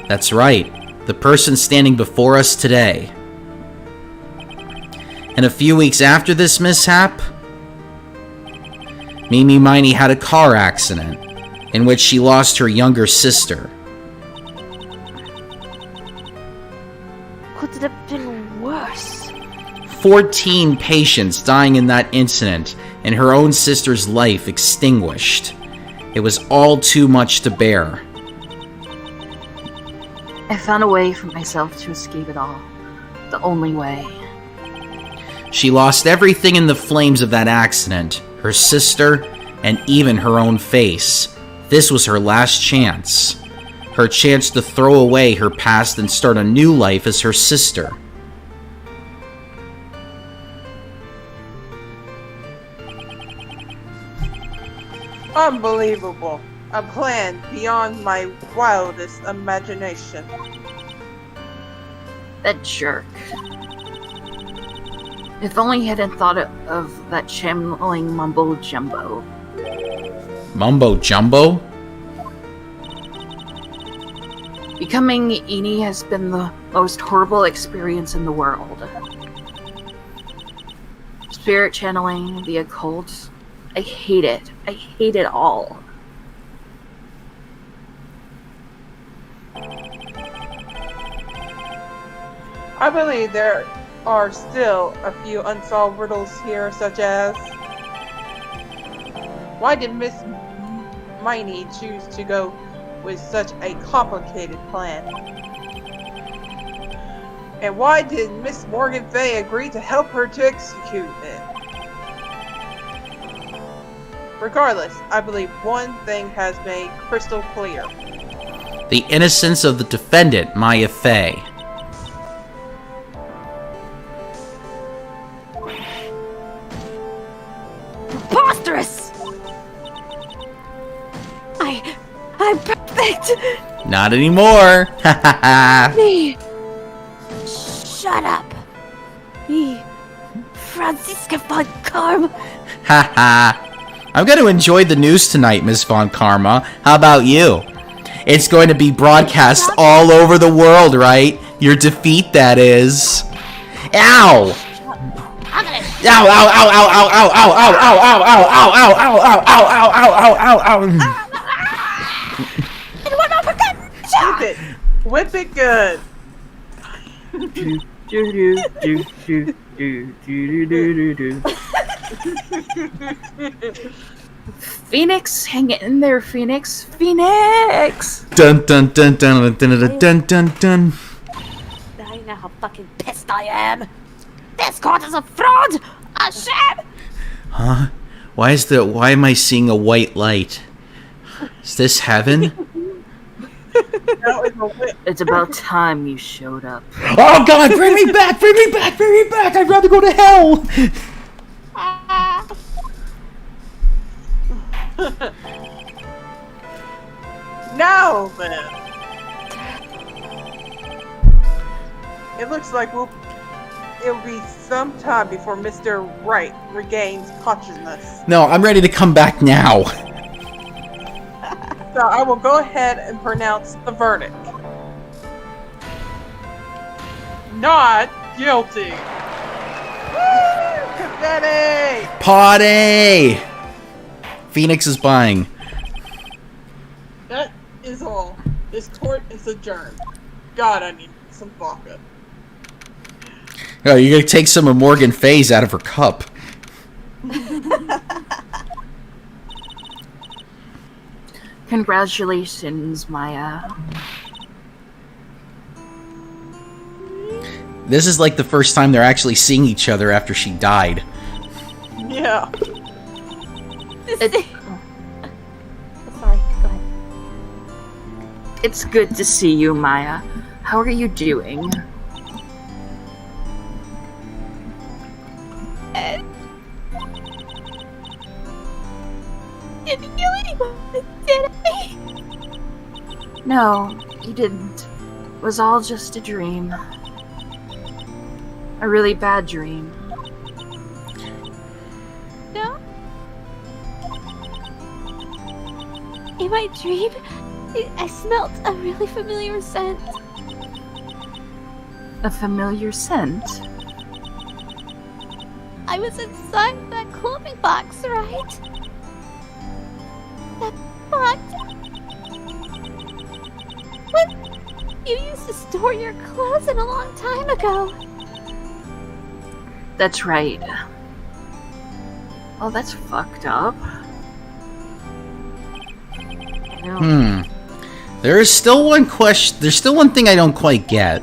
That's right. The person standing before us today. And a few weeks after this mishap, Mimi Miney had a car accident in which she lost her younger sister. Could it have been worse? 14 patients dying in that incident, and her own sister's life extinguished. It was all too much to bear. I found a way for myself to escape it all. The only way. She lost everything in the flames of that accident. Her sister, and even her own face. This was her last chance. Her chance to throw away her past and start a new life as her sister. Unbelievable. A plan beyond my wildest imagination. That jerk. If only he hadn't thought of that shambling mumbo jumbo. Mumbo jumbo? Becoming Eni has been the most horrible experience in the world. Spirit channeling, the occult. I hate it. I hate it all. I believe there are still a few unsolved riddles here, such as why did Miss Miney choose to go with such a complicated plan? And why did Miss Morgan Fay agree to help her to execute it? Regardless, I believe one thing has been crystal clear. The innocence of the defendant, Maya Fey. Preposterous! I'm perfect! Not anymore! Ha ha ha! Me! Shut up! Me, Franziska von Karma! Ha ha! I'm going to enjoy the news tonight, Miss Von Karma. How about you? It's going to be broadcast all over the world, right? Your defeat, that is. Ow! Ow, ow, ow, ow, ow, ow, ow, ow, ow, ow, ow, ow, ow, ow, ow, ow, ow, ow, ow, ow. Whip it! Whip it good! Phoenix, hang it in there, Phoenix. Phoenix! Dun dun dun dun dun dun dun dun dun. Now you know how fucking pissed I am! This court is a fraud! A sham! Huh? Why am I seeing a white light? Is this heaven? It's about time you showed up. Oh God, bring me back, bring me back, bring me back! I'd rather go to hell! Now then! It looks like it'll be some time before Mr. Wright regains consciousness. No, I'm ready to come back now. So I will go ahead and pronounce the verdict. Not guilty. Woo! Confetti! Party! Phoenix is buying. That is all. This court is adjourned. God, I need some vodka. Oh, you're gonna take some of Morgan Fay's out of her cup. Congratulations, Maya. This is like the first time they're actually seeing each other after she died. Yeah. It, Sorry, go ahead. it's good to see you, Maya. How are you doing? Didn't kill anyone, did I? No, you didn't. It was all just a dream. a really bad dream. No? In my dream, I smelt a really familiar scent. A familiar scent? I was inside that clothing box, right? That box? What? You used to store your clothes in a long time ago. That's right. Oh, that's fucked up. I know. There's still one question. There's still one thing I don't quite get.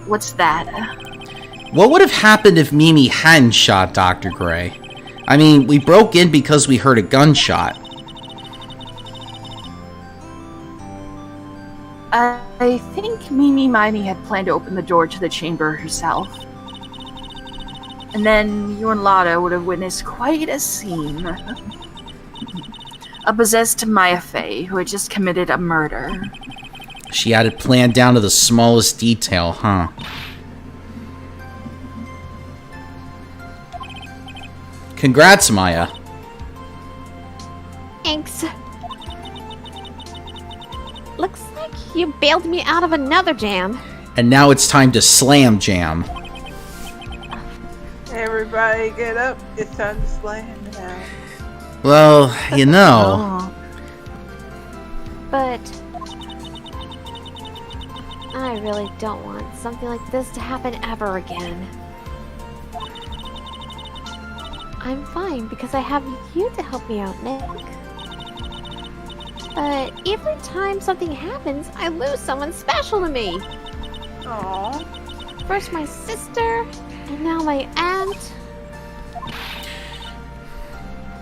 What's that? What would have happened if Mimi hadn't shot Dr. Gray? I mean, we broke in because we heard a gunshot. I think Mimi Miney had planned to open the door to the chamber herself. And then you and Lotta would have witnessed quite a scene. A possessed Maya Fey who had just committed a murder. She had it planned down to the smallest detail, huh? Congrats, Maya. Thanks. Looks like you bailed me out of another jam. And now it's time to slam jam. Everybody get up. It's time to slam now. Well, you know. Oh. But I really don't want something like this to happen ever again. I'm fine because I have you to help me out, Nick. But every time something happens, I lose someone special to me. Aww. First my sister, and now my aunt.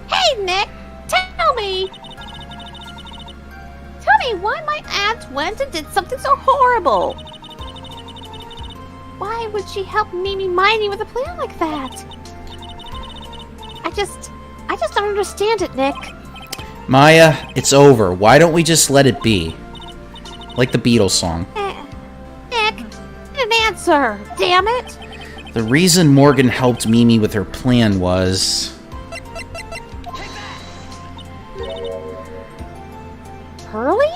Hey, Nick! Tell me! Tell me why my aunt went and did something so horrible! Why would she help Mimi Miney with a plan like that? I just don't understand it, Nick. Maya, it's over. Why don't we just let it be? Like the Beatles song. Nick, an answer, damn it! The reason Morgan helped Mimi with her plan was... Hurley?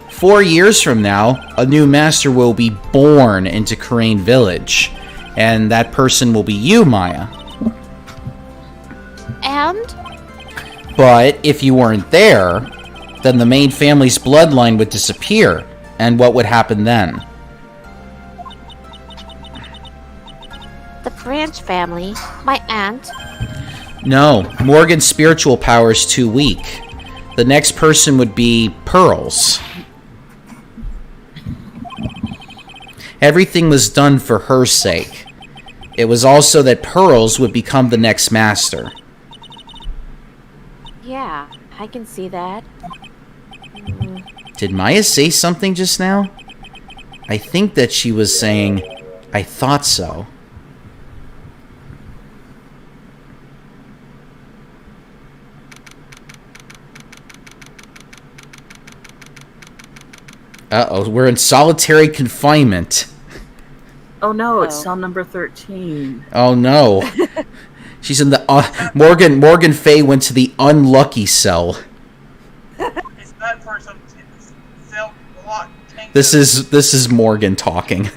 4 years from now, a new master will be born into Crane Village. And that person will be you, Maya. And? But if you weren't there, then the main family's bloodline would disappear. And what would happen then? The Branch family, my aunt. No, Morgan's spiritual power is too weak. The next person would be Pearls. Everything was done for her sake. It was also that Pearls would become the next master. Yeah, I can see that. Did Maya say something just now? I think that she was saying, I thought so. Uh-oh, we're in solitary confinement. Oh no, it's cell number 13. Oh no. She's in the... Morgan Fay went to the unlucky cell. It's not for some self block. This is Morgan talking.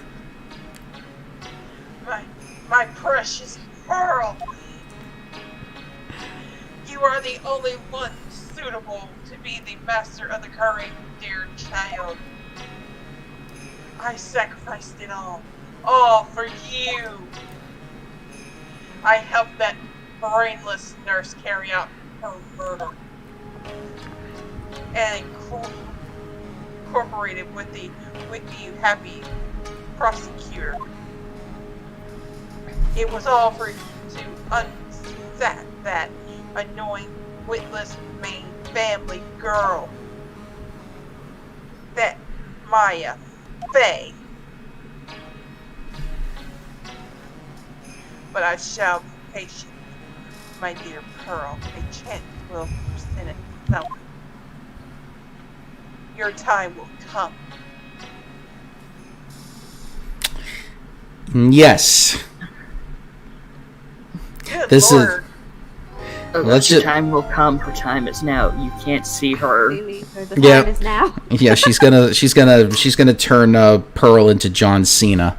My precious Pearl. You are the only one suitable to be the master of the current, dear child. I sacrificed it all for you. I helped that brainless nurse carry out her murder. And incorporated with the happy prosecutor. It was all for you to unset that annoying, witless main family girl. That Maya Fay. But I shall be patient, my dear Pearl. A chance will present itself. Your time will come. Yes. Good This is- Lord. Let's Her just- time will come. Her time is now. You can't see her. The Yeah. time is now. Yeah, she's gonna turn Pearl into John Cena.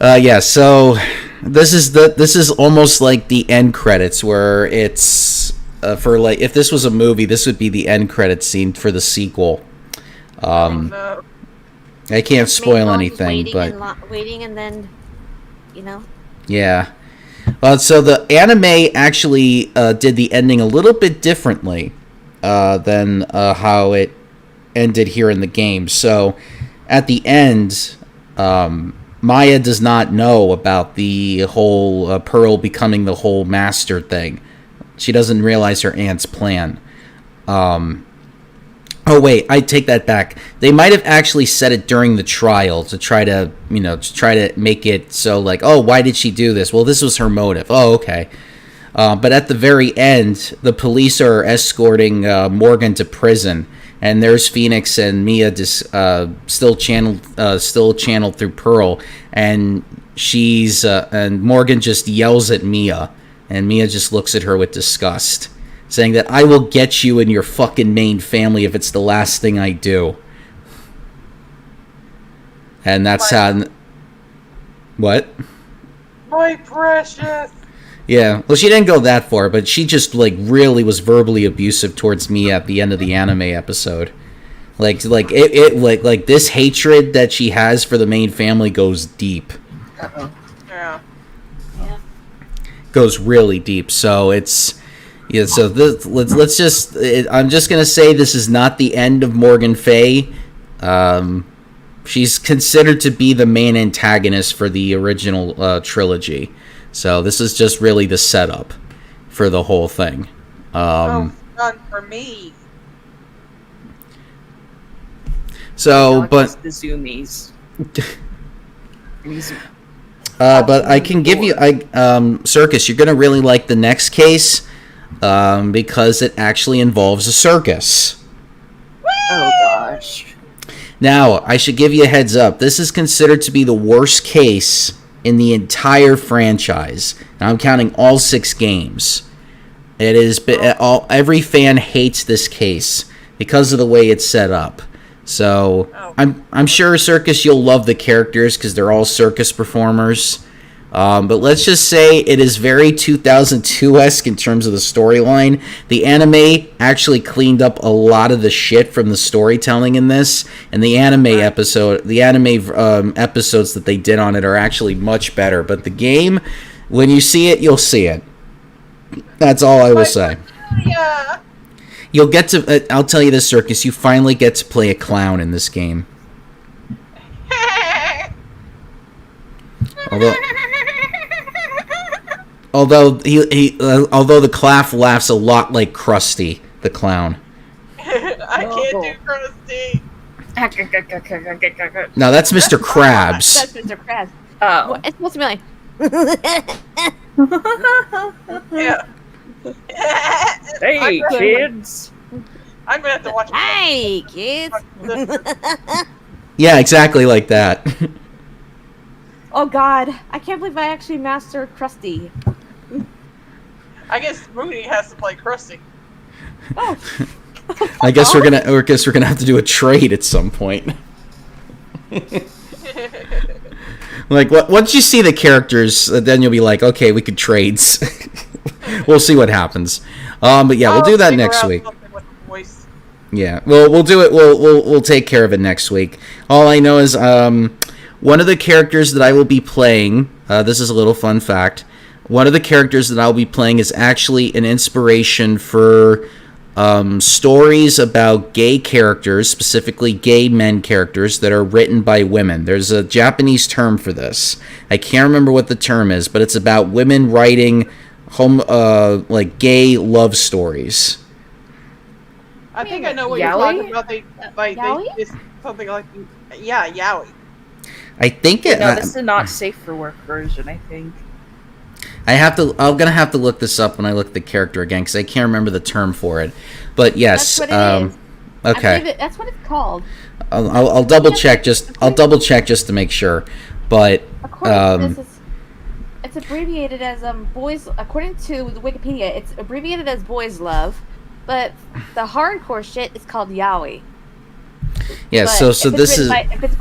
Yeah, so this is almost like the end credits where it's for like if this was a movie, this would be the end credits scene for the sequel. No. I can't spoil Main anything, waiting but and waiting and then, you know. yeah. So the anime actually did the ending a little bit differently than how it ended here in the game. So at the end, Maya does not know about the whole Pearl becoming the whole master thing. She doesn't realize her aunt's plan. Oh wait, I take that back. They might have actually said it during the trial to try to make it so like, oh, why did she do this? Well, this was her motive. Oh, okay. But at the very end, the police are escorting Morgan to prison, and there's Phoenix and Mia still channeled through Pearl, and and Morgan just yells at Mia, and Mia just looks at her with disgust, saying that I will get you and your fucking main family if it's the last thing I do. And that's how... What? My precious. Yeah, well, she didn't go that far, but she just, like, really was verbally abusive towards me at the end of the anime episode. Like this hatred that she has for the main family goes deep. Yeah. Goes really deep. So it's... Yeah, so let's just... I'm just going to say this is not the end of Morgan Fay. She's considered to be the main antagonist for the original trilogy. So this is just really the setup for the whole thing. Done for me. So, but... The zoomies. but I can give you... Circus, you're going to really like the next case... because it actually involves a circus. Oh gosh. Now, I should give you a heads up. This is considered to be the worst case in the entire franchise. Now, I'm counting all 6 games. It is every fan hates this case because of the way it's set up. So, I'm sure, Circus, you'll love the characters because they're all circus performers. But let's just say it is very 2002-esque in terms of the storyline. The anime actually cleaned up a lot of the shit from the storytelling in this, and the anime episodes that they did on it are actually much better. But the game, when you see it, you'll see it. That's all I will say. Yeah. You'll get to... I'll tell you this, Circus, you finally get to play a clown in this game. Although the Claff laughs a lot like Krusty the Clown. I can't do Krusty. Now that's Mr. Krabs. That's Mr. Krabs. Oh. It's supposed to be like. Yeah. Hey, kids. I'm gonna have to watch. Hey, kids. Yeah, exactly like that. Oh God, I can't believe I actually mastered Krusty. I guess Mooney has to play Krusty. Oh. I guess we're gonna have to do a trade at some point. Like, once you see the characters, then you'll be like, okay, we could trades. We'll see what happens. But yeah, we'll do that next week. Yeah, we'll do it. We'll take care of it next week. All I know is one of the characters that I will be playing. This is a little fun fact. One of the characters that I'll be playing is actually an inspiration for stories about gay characters, specifically gay men characters that are written by women. There's a Japanese term for this. I can't remember what the term is, but it's about women writing like gay love stories. I think I know what Yaoi? you're talking about. They it's something like yaoi. I think it. No, this is a not safe for work version, I think. I'm gonna have to look this up when I look at the character again because I can't remember the term for it. But yes, That's what it is. Okay. That's what it's called. I'll double check just to make sure. But According to this, it's abbreviated as boys. According to the Wikipedia, it's abbreviated as boys love, but the hardcore shit is called yaoi. yeah. But So if this is. if it's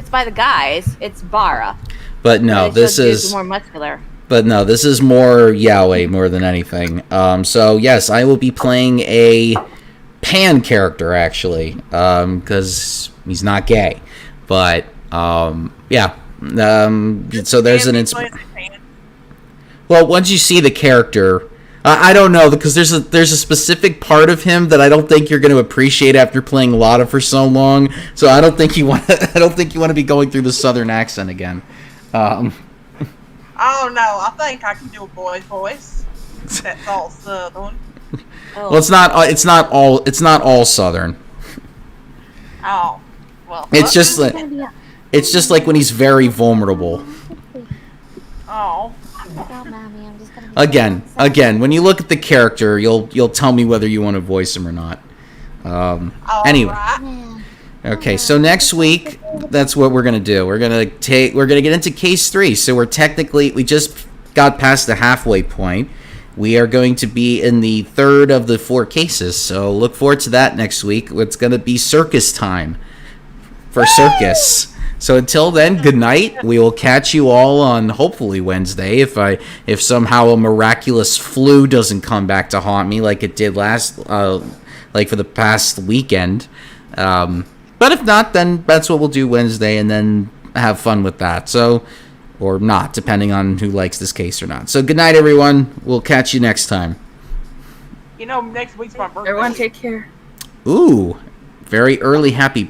by the guys, it's bara. But no, It this shows dudes is. more muscular. But no, this is more yaoi more than anything. So yes, I will be playing a pan character actually, because he's not gay. But yeah. So there's an well, once you see the character, I don't know, because there's a specific part of him that I don't think you're going to appreciate after playing Lotta for so long. So I don't think you want to be going through the southern accent again. Oh no, I think I can do a boy's voice. That's all southern. Well, it's not all southern. Oh, well. It's just like when he's very vulnerable. Oh. Oh, mommy, I'm just gonna be Again, when you look at the character, you'll tell me whether you want to voice him or not. Anyway. Right. Okay, so next week, that's what we're gonna do. We're gonna get into case 3. So we just got past the halfway point. We are going to be in the 3rd of the 4 cases. So look forward to that next week. It's gonna be circus time for circus. So until then, good night. We will catch you all on hopefully Wednesday if somehow a miraculous flu doesn't come back to haunt me like it did like for the past weekend. But if not, then that's what we'll do Wednesday, and then have fun with that. So, or not, depending on who likes this case or not. So good night, everyone. We'll catch you next time. You know, next week's my birthday. Everyone take care. Ooh, very early happy birthday.